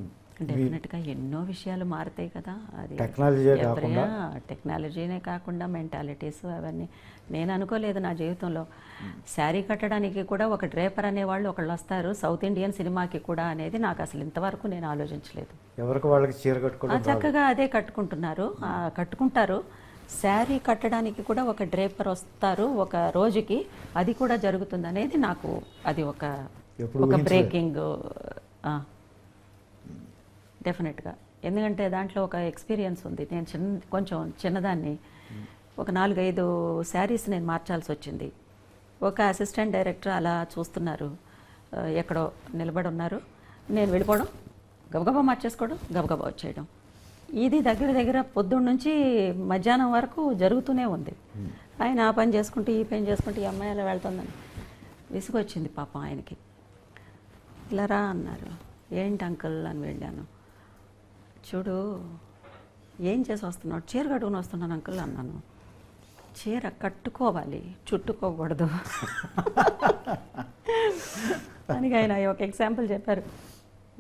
డెఫినెట్గా ఎన్నో విషయాలు మారుతాయి కదా. అది టెక్నాలజీనే కాకుండా మెంటాలిటీస్ అవన్నీ. నేను అనుకోలేదు నా జీవితంలో శారీ కట్టడానికి కూడా ఒక డ్రేపర్ అనేవాళ్ళు ఒకళ్ళు వస్తారు సౌత్ ఇండియన్ సినిమాకి కూడా అనేది నాకు అసలు ఇంతవరకు నేను ఆలోచించలేదు. ఎవరికి వాళ్ళకి చీర కట్టుకోవడం చక్కగా అదే కట్టుకుంటారు. శారీ కట్టడానికి కూడా ఒక డ్రేపర్ వస్తారు ఒక రోజుకి, అది కూడా జరుగుతుంది అనేది నాకు అది ఒక బ్రేకింగ్. డెఫినెట్గా ఎందుకంటే దాంట్లో ఒక ఎక్స్పీరియన్స్ ఉంది. నేను కొంచెం చిన్నదాన్ని, ఒక 4-5 శారీస్ నేను మార్చాల్సి వచ్చింది. ఒక అసిస్టెంట్ డైరెక్టర్ అలా చూస్తున్నారు, ఎక్కడో నిలబడి ఉన్నారు. నేను వెళ్ళిపోవడం, గబగబా మార్చేసుకోవడం, గబగబా వచ్చేయడం. ఇది దగ్గర దగ్గర పొద్దున్న నుంచి మధ్యాహ్నం వరకు జరుగుతూనే ఉంది. ఆయన ఆ పని చేసుకుంటూ ఈ పని చేసుకుంటూ ఈ అమ్మాయి అలా వెళ్తుందని విసుగొచ్చింది పాపం ఆయనకి. ఇలా రా అన్నారు. ఏంటి అంకుల్ అని వెళ్ళాను. చూడు ఏం చేసి వస్తున్నావు? చీర కట్టుకుని వస్తున్నాను అంకుల్ అన్నాను. చీర కట్టుకోవాలి, చుట్టుకోకూడదు అని ఆయన ఒక ఎగ్జాంపుల్ చెప్పారు.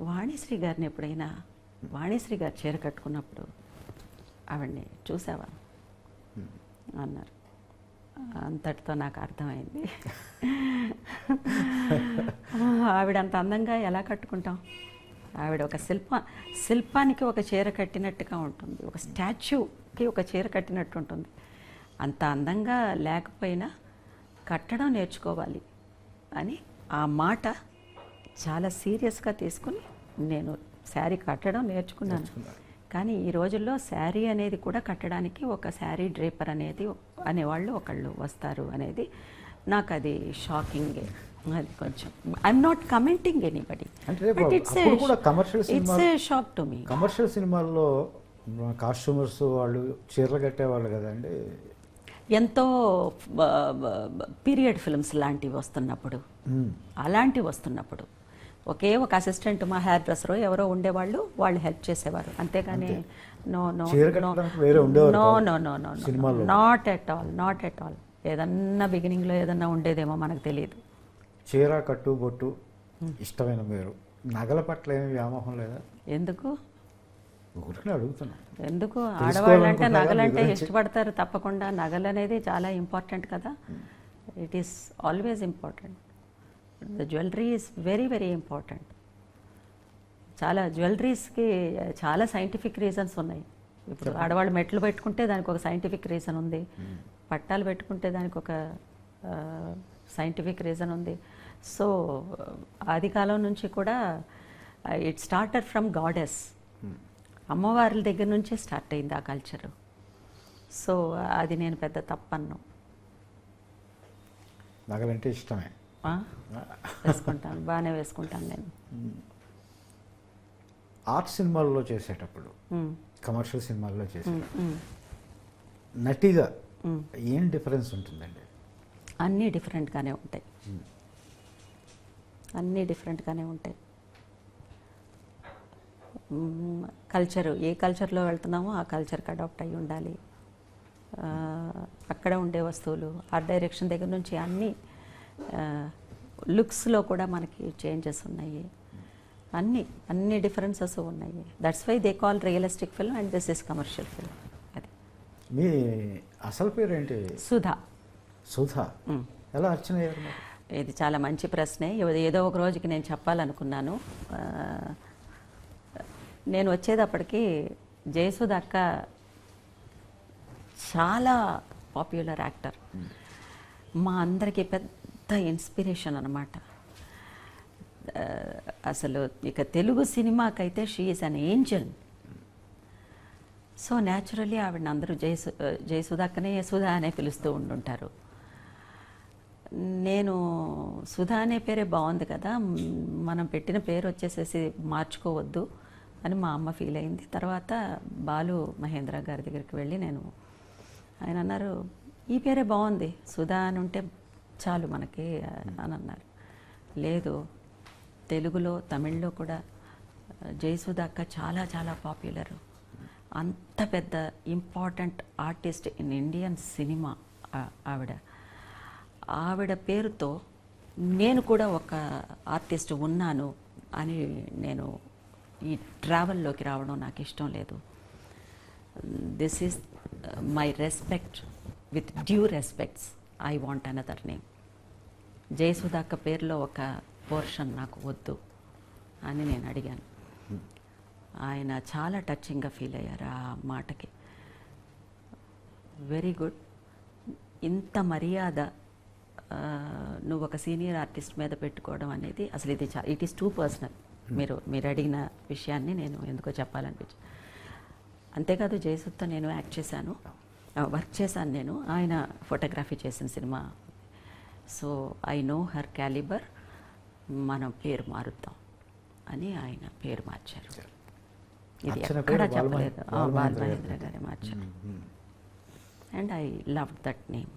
వాణిశ్రీ గారిని ఎప్పుడైనా, వాణిశ్రీ గారు చీర కట్టుకున్నప్పుడు ఆవిడ్ని చూసావా అన్నారు. అంతటితో నాకు అర్థమైంది. ఆవిడ అంత అందంగా ఎలా కట్టుకుంటాం? ఆవిడ ఒక శిల్పానికి ఒక చీర కట్టినట్టుగా ఉంటుంది, ఒక స్టాచ్యూకి ఒక చీర కట్టినట్టు ఉంటుంది. అంత అందంగా లేకపోయినా కట్టడం నేర్చుకోవాలి అని ఆ మాట చాలా సీరియస్గా తీసుకుని నేను శారీ కట్టడం నేర్చుకున్నాను. కానీ ఈ రోజుల్లో శారీ అనేది కూడా కట్టడానికి ఒక శారీ డ్రేపర్ అనేవాళ్ళు ఒకళ్ళు వస్తారు అనేది నాకు అది షాకింగ్. అది కొంచెం I'm not commenting anybody, but it's a shock to me. Commercial సినిమాల్లో కాస్ట్యూమర్స్ వాళ్ళు చీరలు కట్టేవాళ్ళు కదండి. ఎంతో పీరియడ్ ఫిల్మ్స్ లాంటివి వస్తున్నప్పుడు, అలాంటివి వస్తున్నప్పుడు ఒకే ఒక అసిస్టెంట్, మా హెయిర్ డ్రెస్సర్ ఎవరో ఉండేవాళ్ళు, వాళ్ళు హెల్ప్ చేసేవారు. అంతేగాని no no no no no no not at all, not at all. ఏదన్నా బిగినింగ్లో ఏదన్నా ఉండేదేమో మనకు తెలియదు. చీర కట్టు బొట్టు ఇష్టమైన మీరు, నగల పట్ల ఏమి వ్యామోహం లేదా? ఎందుకు అడుగుతున్నా. ఎందుకు? ఆడవాళ్ళంటే నగలంటే ఇష్టపడతారు తప్పకుండా. నగలు అనేది చాలా ఇంపార్టెంట్ కదా. It is always important. The jewellery is very very important. చాలా జ్యువెలరీస్కి చాలా సైంటిఫిక్ రీజన్స్ ఉన్నాయి. ఇప్పుడు ఆడవాళ్ళు మెట్లు పెట్టుకుంటే దానికి ఒక సైంటిఫిక్ రీజన్ ఉంది, పట్టాలు పెట్టుకుంటే దానికి ఒక సైంటిఫిక్ రీజన్ ఉంది. సో ఆది కాలం నుంచి కూడా ఇట్ స్టార్టెడ్ ఫ్రమ్ గాడెస్, అమ్మవార్ల దగ్గర నుంచే స్టార్ట్ అయింది ఆ కల్చరు. సో అది నేను పెద్ద తప్పన్ను. నగలంటే ఇష్టమే, వేసుకుంటాను, బాగానే వేసుకుంటాను నేను. ఆర్ట్ సినిమాల్లో చేసేటప్పుడు, కమర్షియల్ సినిమాల్లో చేసేటప్పుడు నటిగా ఏం డిఫరెన్స్ ఉంటుందండి? అన్నీ డిఫరెంట్గానే ఉంటాయి, అన్నీ డిఫరెంట్గానే ఉంటాయి. కల్చరు, ఏ కల్చర్లో వెళ్తున్నామో ఆ కల్చర్కి అడాప్ట్ అయ్యి ఉండాలి. అక్కడ ఉండే వస్తువులు, ఆర్ట్ డైరెక్షన్ దగ్గర నుంచి అన్నీ, లుక్స్లో కూడా మనకి చేంజెస్ ఉన్నాయి. అన్ని డిఫరెన్సెస్ ఉన్నాయి. That's why they call realistic film and this is commercial film. అది. మీ అసలు పేరు ఏంటి? సుధా. సుధా ఎలా అర్చన అయ్యారు? ఇది చాలా మంచి ప్రశ్నే. ఏదో ఒక రోజుకి నేను చెప్పాలనుకున్నాను. నేను వచ్చేటప్పటికి జయసుధ అక్క చాలా పాపులర్ యాక్టర్, మా అందరికీ పెద్ద ఇన్స్పిరేషన్ అన్నమాట. అసలు ఇక తెలుగు సినిమాకైతే she is an angel. So naturally ఆవిడని అందరూ జయసుధ అక్కనే సుధా అనే పిలుస్తూ ఉండుంటారు. నేను సుధా అనే పేరే బాగుంది కదా, మనం పెట్టిన పేరు వచ్చేసేసి మార్చుకోవద్దు అని మా అమ్మ ఫీల్ అయింది. తర్వాత బాలు మహేంద్ర గారి దగ్గరికి వెళ్ళి ఆయన అన్నారు, ఈ పేరే బాగుంది, సుధా అని ఉంటే చాలు మనకి అని అన్నారు. లేదు, తెలుగులో తమిళ్లో కూడా జయసుధ అక్క చాలా చాలా పాపులర్. అంత పెద్ద important artist in Indian cinema ఆవిడ పేరుతో నేను కూడా ఒక ఆర్టిస్ట్ ఉన్నాను అని నేను ఈ ట్రావెల్లోకి రావడం నాకు ఇష్టం లేదు. This is my respect, with due respects I want another name. Jayasudha అక్క పేరులో ఒక పోర్షన్ నాకు వద్దు అని నేను అడిగాను. ఆయన చాలా టచింగ్గా ఫీల్ అయ్యారు ఆ మాటకి. వెరీ గుడ్, ఇంత మర్యాద నువ్వు ఒక సీనియర్ ఆర్టిస్ట్ మీద పెట్టుకోవడం అనేది అసలు ఇట్ ఈస్ టూ పర్సనల్. మీరు అడిగిన విషయాన్ని నేను ఎందుకో చెప్పాలనిపించి. అంతేకాదు జయసుధతో నేను యాక్ట్ చేశాను, వర్క్ చేశాను నేను. ఆయన ఫోటోగ్రఫీ చేసిన cinema. So I know her calibre. మనం పేరు మారుద్దాం అని ఆయన పేరు మార్చారు. ఇది అర్చన ఎక్కడ పేరు చెప్పలేదు. బాలమహేంద్ర బాలమహేంద్ర గారే మార్చారు. And I love that name.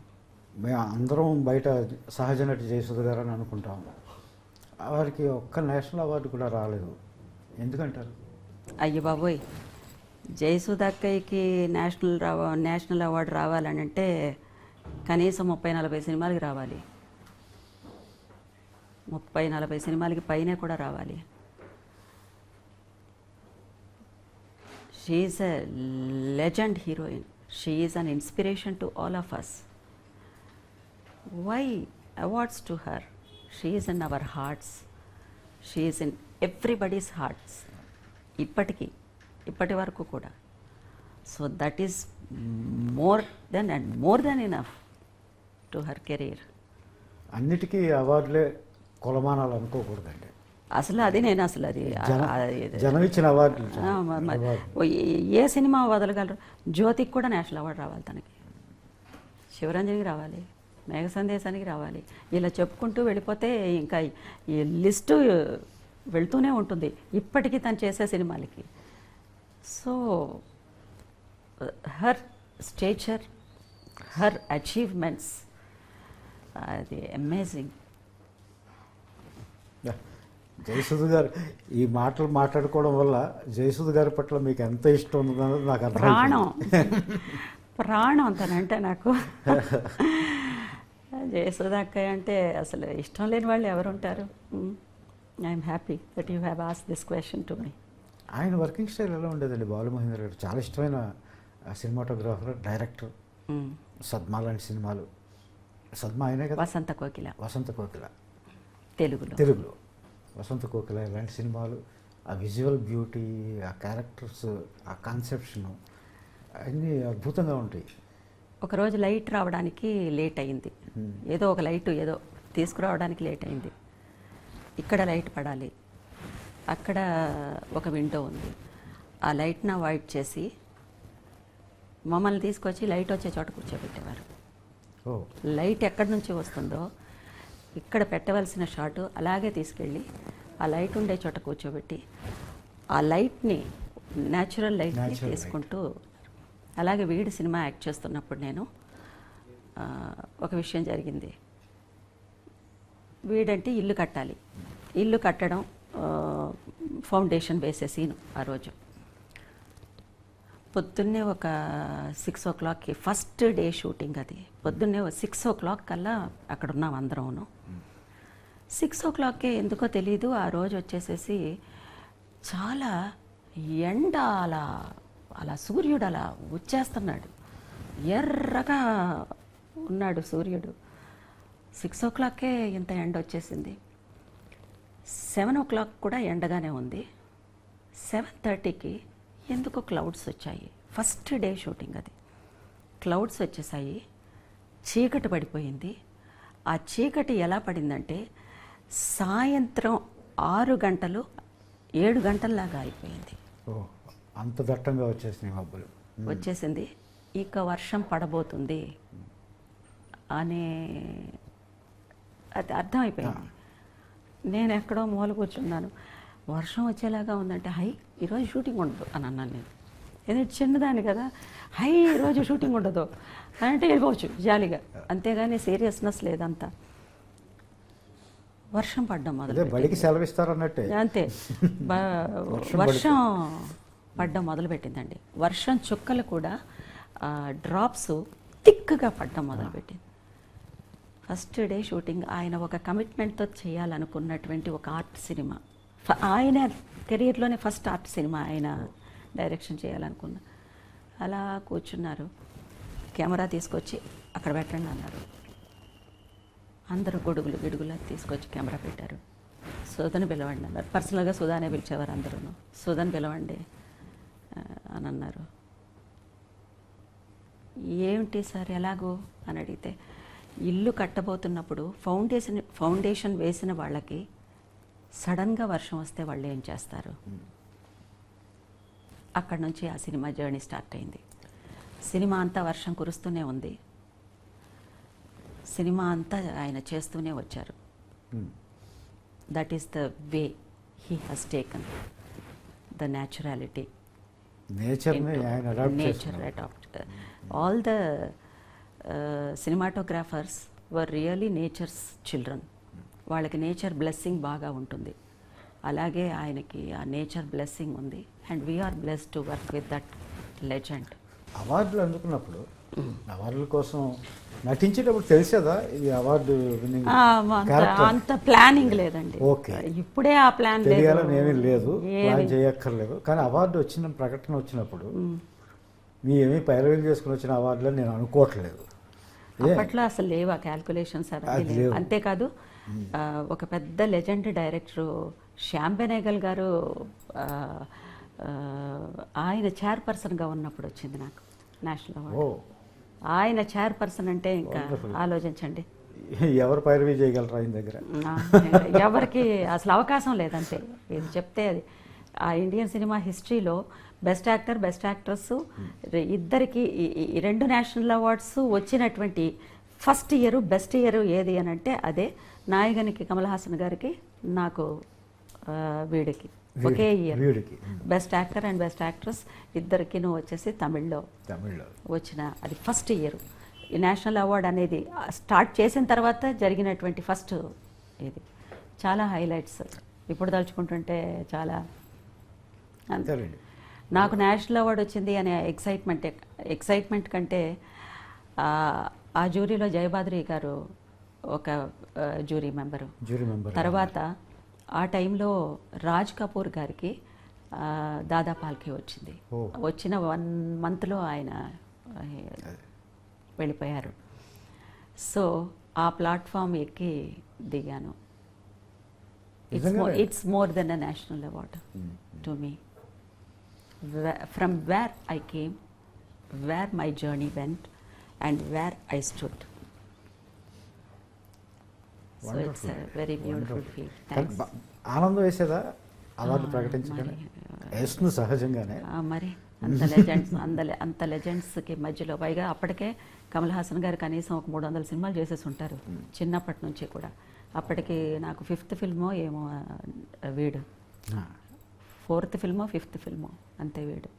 మేము అందరం బయట సహజ నటి జయసుధ గారు అని అనుకుంటాం. వారికి ఒక్క నేషనల్ అవార్డు కూడా రాలేదు. ఎందుకంటారు? అయ్యో బాబోయ్, జయసుధ అక్కయ్యకి నేషనల్ అవార్డు రావాలని అంటే కనీసం 30-40 సినిమాలకి రావాలి. 30-40 సినిమాలకి పైనే కూడా రావాలి. She is a legend heroine. She is an inspiration to all of us. Why awards to her? She is in our hearts. She is in everybody's hearts. ఇప్పటి వరకు కూడా. So that is more than enough to her career. అన్నిటికీ అవార్డులే కొలమానాలు అనుకోకూడదండి. అసలు అది జనం ఇచ్చిన అవార్డులు ఏ సినిమా వదలగలరు? జ్యోతికి కూడా నేషనల్ అవార్డు రావాలి, తనకి శివరంజనికి రావాలి, మేఘ సందేశానికి రావాలి. ఇలా చెప్పుకుంటూ వెళ్ళిపోతే ఇంకా ఈ లిస్టు వెళ్తూనే ఉంటుంది ఇప్పటికీ తను చేసే సినిమాలకి. So her stature, her achievements, అది అమేజింగ్. జయసుధ గారు ఈ మాటలు మాట్లాడుకోవడం వల్ల జయసుధ గారి పట్ల మీకు ఎంత ఇష్టం ఉందన్నది నాకు ప్రాణం తనంటే నాకు. జయసుధ అక్కయ్య అంటే అసలు ఇష్టం లేని వాళ్ళు ఎవరు ఉంటారు? I'm happy that you have asked this question to me. ఆయన వర్కింగ్ స్టైల్ ఎలా ఉండేదండి? బాలమహేంద్ర గారు చాలా ఇష్టమైన సినిమాటోగ్రాఫర్, డైరెక్టర్. సద్మా లాంటి సినిమాలు. సద్మా ఆయనే కదా? వసంత కోకిల తెలుగులో వసంత కోకిల ఇలాంటి సినిమాలు. ఆ విజువల్ బ్యూటీ, ఆ క్యారెక్టర్స్, ఆ కాన్సెప్షన్ అన్నీ అద్భుతంగా ఉంటాయి. ఒకరోజు లైట్ రావడానికి లేట్ అయింది. ఏదో ఒక లైట్ తీసుకురావడానికి లేట్ అయింది. ఇక్కడ లైట్ పడాలి, అక్కడ ఒక విండో ఉంది. ఆ లైట్ని అవాయిడ్ చేసి మమ్మల్ని తీసుకొచ్చి లైట్ వచ్చే చోట కూర్చోబెట్టేవారు. లైట్ ఎక్కడి నుంచి వస్తుందో ఇక్కడ పెట్టవలసిన షాటు అలాగే తీసుకెళ్ళి ఆ లైట్ ఉండే చోట కూర్చోబెట్టి ఆ లైట్ని, న్యాచురల్ లైట్ని తీసుకుంటూ. అలాగే వీడి సినిమా యాక్ట్ చేస్తున్నప్పుడు నేను ఒక విషయం జరిగింది. వీడంటే ఇల్లు కట్టాలి. ఇల్లు కట్టడం, ఫౌండేషన్ వేసే సీను. ఆ రోజు పొద్దున్నే ఒక 6 o'clockకి ఫస్ట్ డే షూటింగ్. అది పొద్దున్నే 6 o'clock కల్లా అక్కడ ఉన్నాం అందరం. 6 o'clockకే ఎందుకో తెలీదు ఆ రోజు వచ్చేసేసి చాలా ఎండ, అలా సూర్యుడు అలా వచ్చేస్తున్నాడు. ఎర్రగా ఉన్నాడు సూర్యుడు. 6 o'clockకే ఇంత ఎండ వచ్చేసింది. 7 o'clock కూడా ఎండగానే ఉంది. 7:30కి ఎందుకో క్లౌడ్స్ వచ్చాయి. ఫస్ట్ డే షూటింగ్ అది. క్లౌడ్స్ వచ్చేసాయి, చీకటి పడిపోయింది. ఆ చీకటి ఎలా పడిందంటే సాయంత్రం 6 గంటలు 7 గంటల్లాగా అయిపోయింది. అంత దట్టంగా వచ్చేసినాయి మబ్బులు. వచ్చేసింది. ఇక వర్షం పడబోతుంది అనే అది అర్థమైపోయింది. నేను ఎక్కడో మూల కూర్చున్నాను. వర్షం వచ్చేలాగా ఉందంటే ఈరోజు షూటింగ్ ఉండదు అని అన్నాను నేను. ఎందుకంటే చిన్నదాన్ని కదా, ఈరోజు షూటింగ్ ఉండదు అంటే వెళ్ళిపోవచ్చు జాలీగా, అంతేగాని సీరియస్నెస్ లేదంతా. వర్షం పడ్డం మొదలుపెట్టింది. అంతే, వర్షం పడ్డం మొదలుపెట్టిందండి. వర్షం చుక్కలు కూడా డ్రాప్స్ థిక్గా పడ్డం మొదలుపెట్టింది. First day shooting. ఆయన ఒక కమిట్మెంట్తో చేయాలనుకున్నటువంటి ఒక ఆర్ట్ సినిమా. ఆయన కెరీర్లోనే ఫస్ట్ ఆర్ట్ సినిమా ఆయన డైరెక్షన్ చేయాలనుకున్న. అలా కూర్చున్నారు. కెమెరా తీసుకొచ్చి అక్కడ పెట్టండి అన్నారు. అందరూ గిడుగులా తీసుకొచ్చి కెమెరా పెట్టారు. సుధని పిలవండి అన్నారు. పర్సనల్గా సుధానే పిలిచేవారు అందరూ. సుధని పిలవండి అని అన్నారు. ఏమిటి సార్ ఎలాగో అని అడిగితే, ఇల్లు కట్టబోతున్నప్పుడు ఫౌండేషన్ వేసిన వాళ్ళకి సడన్గా వర్షం వస్తే వాళ్ళు ఏం చేస్తారు? అక్కడ నుంచి ఆ సినిమా జర్నీ స్టార్ట్ అయింది. సినిమా అంతా వర్షం కురుస్తూనే ఉంది. సినిమా అంతా ఆయన చేస్తూనే వచ్చారు. That is the way he has taken the naturality. Nature adapt. All the cinematographers were really nature's children. వాళ్ళకి నేచర్ బ్లెస్సింగ్ బాగా ఉంటుంది. అలాగే ఆయనకి ఆ నేచర్ బ్లెస్సింగ్ ఉంది. And we're blessed to work with that legend. అవార్డులు అందుకున్నప్పుడు అవార్డుల కోసం నటించేటప్పుడు తెలిసేదా ఇది అవార్డు విన్నింగ్? అంత ప్లానింగ్ లేదండి. ఓకే, ఇప్పుడే ఆ ప్లాన్ తెలియాలని ఏమీ లేదు, ప్లాన్ చేయక్కర్లేదు. కానీ అవార్డు వచ్చిన ప్రకటన వచ్చినప్పుడు మీ ఏమీ పైరవీలు చేసుకుని వచ్చిన అవార్డులు నేను అనుకోవట్లేదు. అప్పట్లో అసలు లేవు ఆ క్యాల్కులేషన్స్. అంతేకాదు ఒక పెద్ద లెజెండ్ డైరెక్టరు శ్యామ్ బెనేగల్ గారు ఆయన చైర్పర్సన్గా ఉన్నప్పుడు వచ్చింది నాకు నేషనల్ అవార్డు. ఆయన చైర్పర్సన్ అంటే ఇంకా ఆలోచించండి, ఎవరు పైరవీ చేయగలరు ఆయన దగ్గర? ఎవరికి అసలు అవకాశం లేదంతే. ఇది చెప్తే అది ఆ ఇండియన్ సినిమా హిస్టరీలో బెస్ట్ యాక్టర్, బెస్ట్ యాక్ట్రెస్ ఇద్దరికి ఈ 2 నేషనల్ అవార్డ్స్ వచ్చినటువంటి ఫస్ట్ ఇయర్, బెస్ట్ ఇయర్ ఏది అని అంటే అదే నాయగనికి కమల్ హాసన్ గారికి, నాకు వీడికి ఒకే year best actor and best actress ఇద్దరికి వచ్చేసి తమిళ్లో వచ్చిన అది ఫస్ట్ ఇయర్. ఈ నేషనల్ అవార్డ్ అనేది స్టార్ట్ చేసిన తర్వాత జరిగినటువంటి ఫస్ట్ ఇది. చాలా హైలైట్స్ ఇప్పుడు తలుచుకుంటుంటే చాలా. నాకు నేషనల్ అవార్డు వచ్చింది అనే ఎక్సైట్మెంట్ కంటే ఆ జ్యూరీలో జయబాద్రి గారు ఒక జ్యూరీ మెంబరు. తర్వాత ఆ టైంలో రాజ్ కపూర్ గారికి దాదా పాల్కే వచ్చింది. వచ్చిన 1 monthలో ఆయన వెళ్ళిపోయారు. సో ఆ ప్లాట్ఫామ్ ఎక్కి దిగాను. It's more than a national award to me. From where I came, where my journey went and where I stood. So it's very beautiful feel. Thanks. ఆనందం వేసేదా అవార్డు ప్రకటించగానే? వేస్తుంది సహజంగానే. మరి అంత లెజెండ్స్కి మధ్యలో పైగా అప్పటికే కమల్ హాసన్ గారు కనీసం ఒక 300 సినిమాలు చేసేసి ఉంటారు చిన్నప్పటి నుంచి కూడా. అప్పటికి నాకు 5th ఫిల్మో ఏమో వీడు, 4th ఫిల్మో 5th ఫిల్మో అంతే వీడు.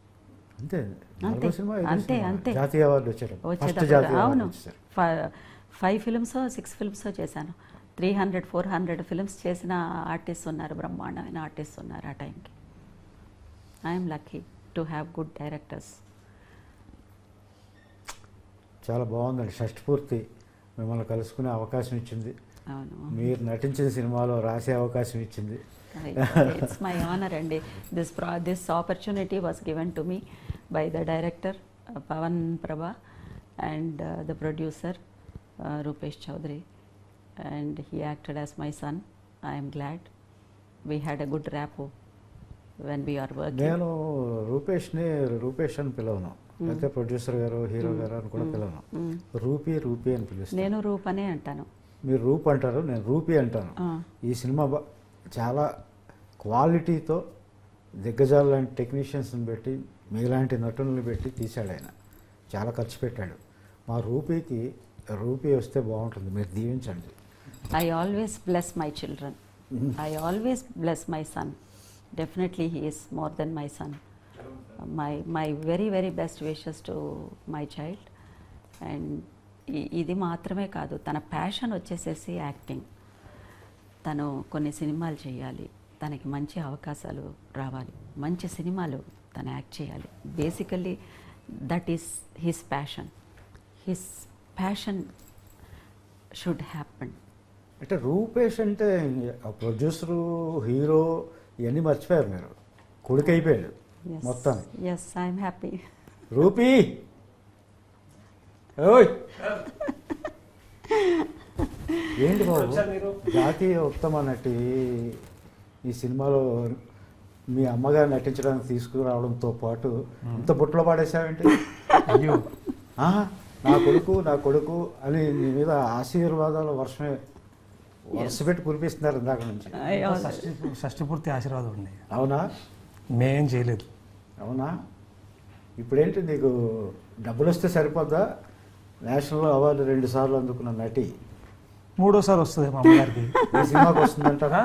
అంతే జాతీయ అవార్డు వచ్చేటప్పుడు. అవును, 5 ఫిల్మ్సో 6 ఫిల్మ్సో చేశాను. 300-400 ఫిల్మ్స్ చేసిన ఆర్టిస్ట్ ఉన్నారు, బ్రహ్మాండమైన ఆర్టిస్ట్ ఉన్నారు ఆ టైంకి. I'm lucky to have good directors. చాలా బాగుందండి. షష్ఠపూర్తి మిమ్మల్ని కలుసుకునే అవకాశం ఇచ్చింది. అవును, మీరు నటించిన సినిమాలో రాసే అవకాశం ఇచ్చింది. ఇట్స్ మై ఆనర్ అండి. This opportunity was given to me by the director Pavan Prabha and the producer Rupesh Chaudhary. And he acted as my son. I am glad we had a good rapport when we are working. నేను రూపేష్ అని పిలవను, అయితే producer గారు, hero గారు అని కూడా పిలవను. Rupee అని పిలుస్తాను. నేను రూప్ అనే అంటాను. మీరు రూప్ అంటారు, నేను రూపీ అంటాను. ఈ సినిమా చాలా క్వాలిటీతో దిగ్గజాలు లాంటి టెక్నీషియన్స్ని పెట్టి, మీలాంటి నటులను పెట్టి తీశాడు ఆయన. చాలా ఖర్చు పెట్టాడు. మా రూపీ వస్తే బాగుంటుంది, మీరు దీవించండి. I always bless my children. I always bless my son. Definitely he is more than my son. My very very best wishes to my child. And ఇది మాత్రమే కాదు, తన ప్యాషన్ వచ్చేసేసి యాక్టింగ్. తను కొన్ని సినిమాలు చేయాలి, తనకి మంచి అవకాశాలు రావాలి, మంచి సినిమాలు తను యాక్ట్ చేయాలి. Basically that is his passion. His passion should happen. అంటే రూపేష్ అంటే ప్రొడ్యూసరు, హీరో ఇవన్నీ మర్చిపోయారు మీరు. కొడుకు అయిపోయాడు మొత్తం. Yes, I'm happy. రూపీ ఓయ్ ఏంటి బాబు, జాతీయ ఉత్తమ నటి ఈ సినిమాలో మీ అమ్మగారు నటించడానికి తీసుకురావడంతో పాటు ఇంత బుట్టలో పాడేసావేంటి? అయ్యో, నా కొడుకు అని నీ మీద ఆశీర్వాదాల వర్షమే వరుస పెట్టి కురిపిస్తున్నారు ఇందాక నుంచి. షష్ఠి పూర్తి ఆశీర్వాదం అండి. అవునా? మేం చేయలేదు. అవునా? ఇప్పుడేంటి నీకు డబ్బులు వస్తే సరిపోద్దా? నేషనల్ అవార్డు 2 సార్లు అందుకున్న నటి మూడోసారి వస్తుంది మా అమ్మగారికి. ఈ సినిమాకి వస్తుందంటారా?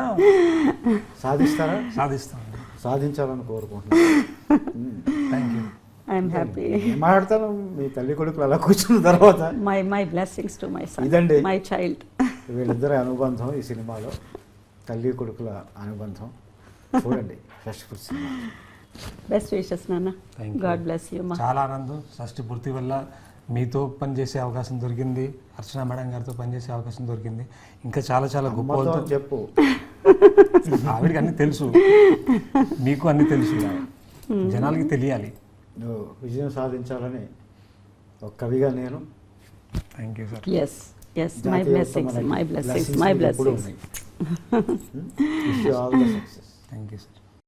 సాధిస్తారా? సాధిస్తామండి. సాధించాలని కోరుకుంటున్నాను. Thank you. I'm happy. ఏం మాట్లాడతాను మీ తల్లి కొడుకులు అలా కూర్చున్న తర్వాత. My blessings to my son, ఇదండి మై చైల్డ్. వీళ్ళిద్దరి అనుబంధం ఈ సినిమాలో, తల్లి కొడుకుల అనుబంధం. చూడండి ఫస్ట్ ఫుడ్ సినిమా. బెస్ట్ విషెస్ నాన్న. God bless you. చాలా ఆనందం. షష్ఠి పూర్తి వల్ల మీతో పనిచేసే అవకాశం దొరికింది, అర్చన మేడం గారితో పనిచేసే అవకాశం దొరికింది. ఇంకా చాలా చాలా గొప్ప అమ్మతో చెప్పు. ఆవిడకి అన్నీ తెలుసు, మీకు అన్నీ తెలుసు, జనాలకి తెలియాలి. నువ్వు విజయం సాధించాలని ఒక కవిగా నేను. Thank you sir. Yes yes, my blessings, my blessings, my blessings. Wish you all the success. Thank you sir.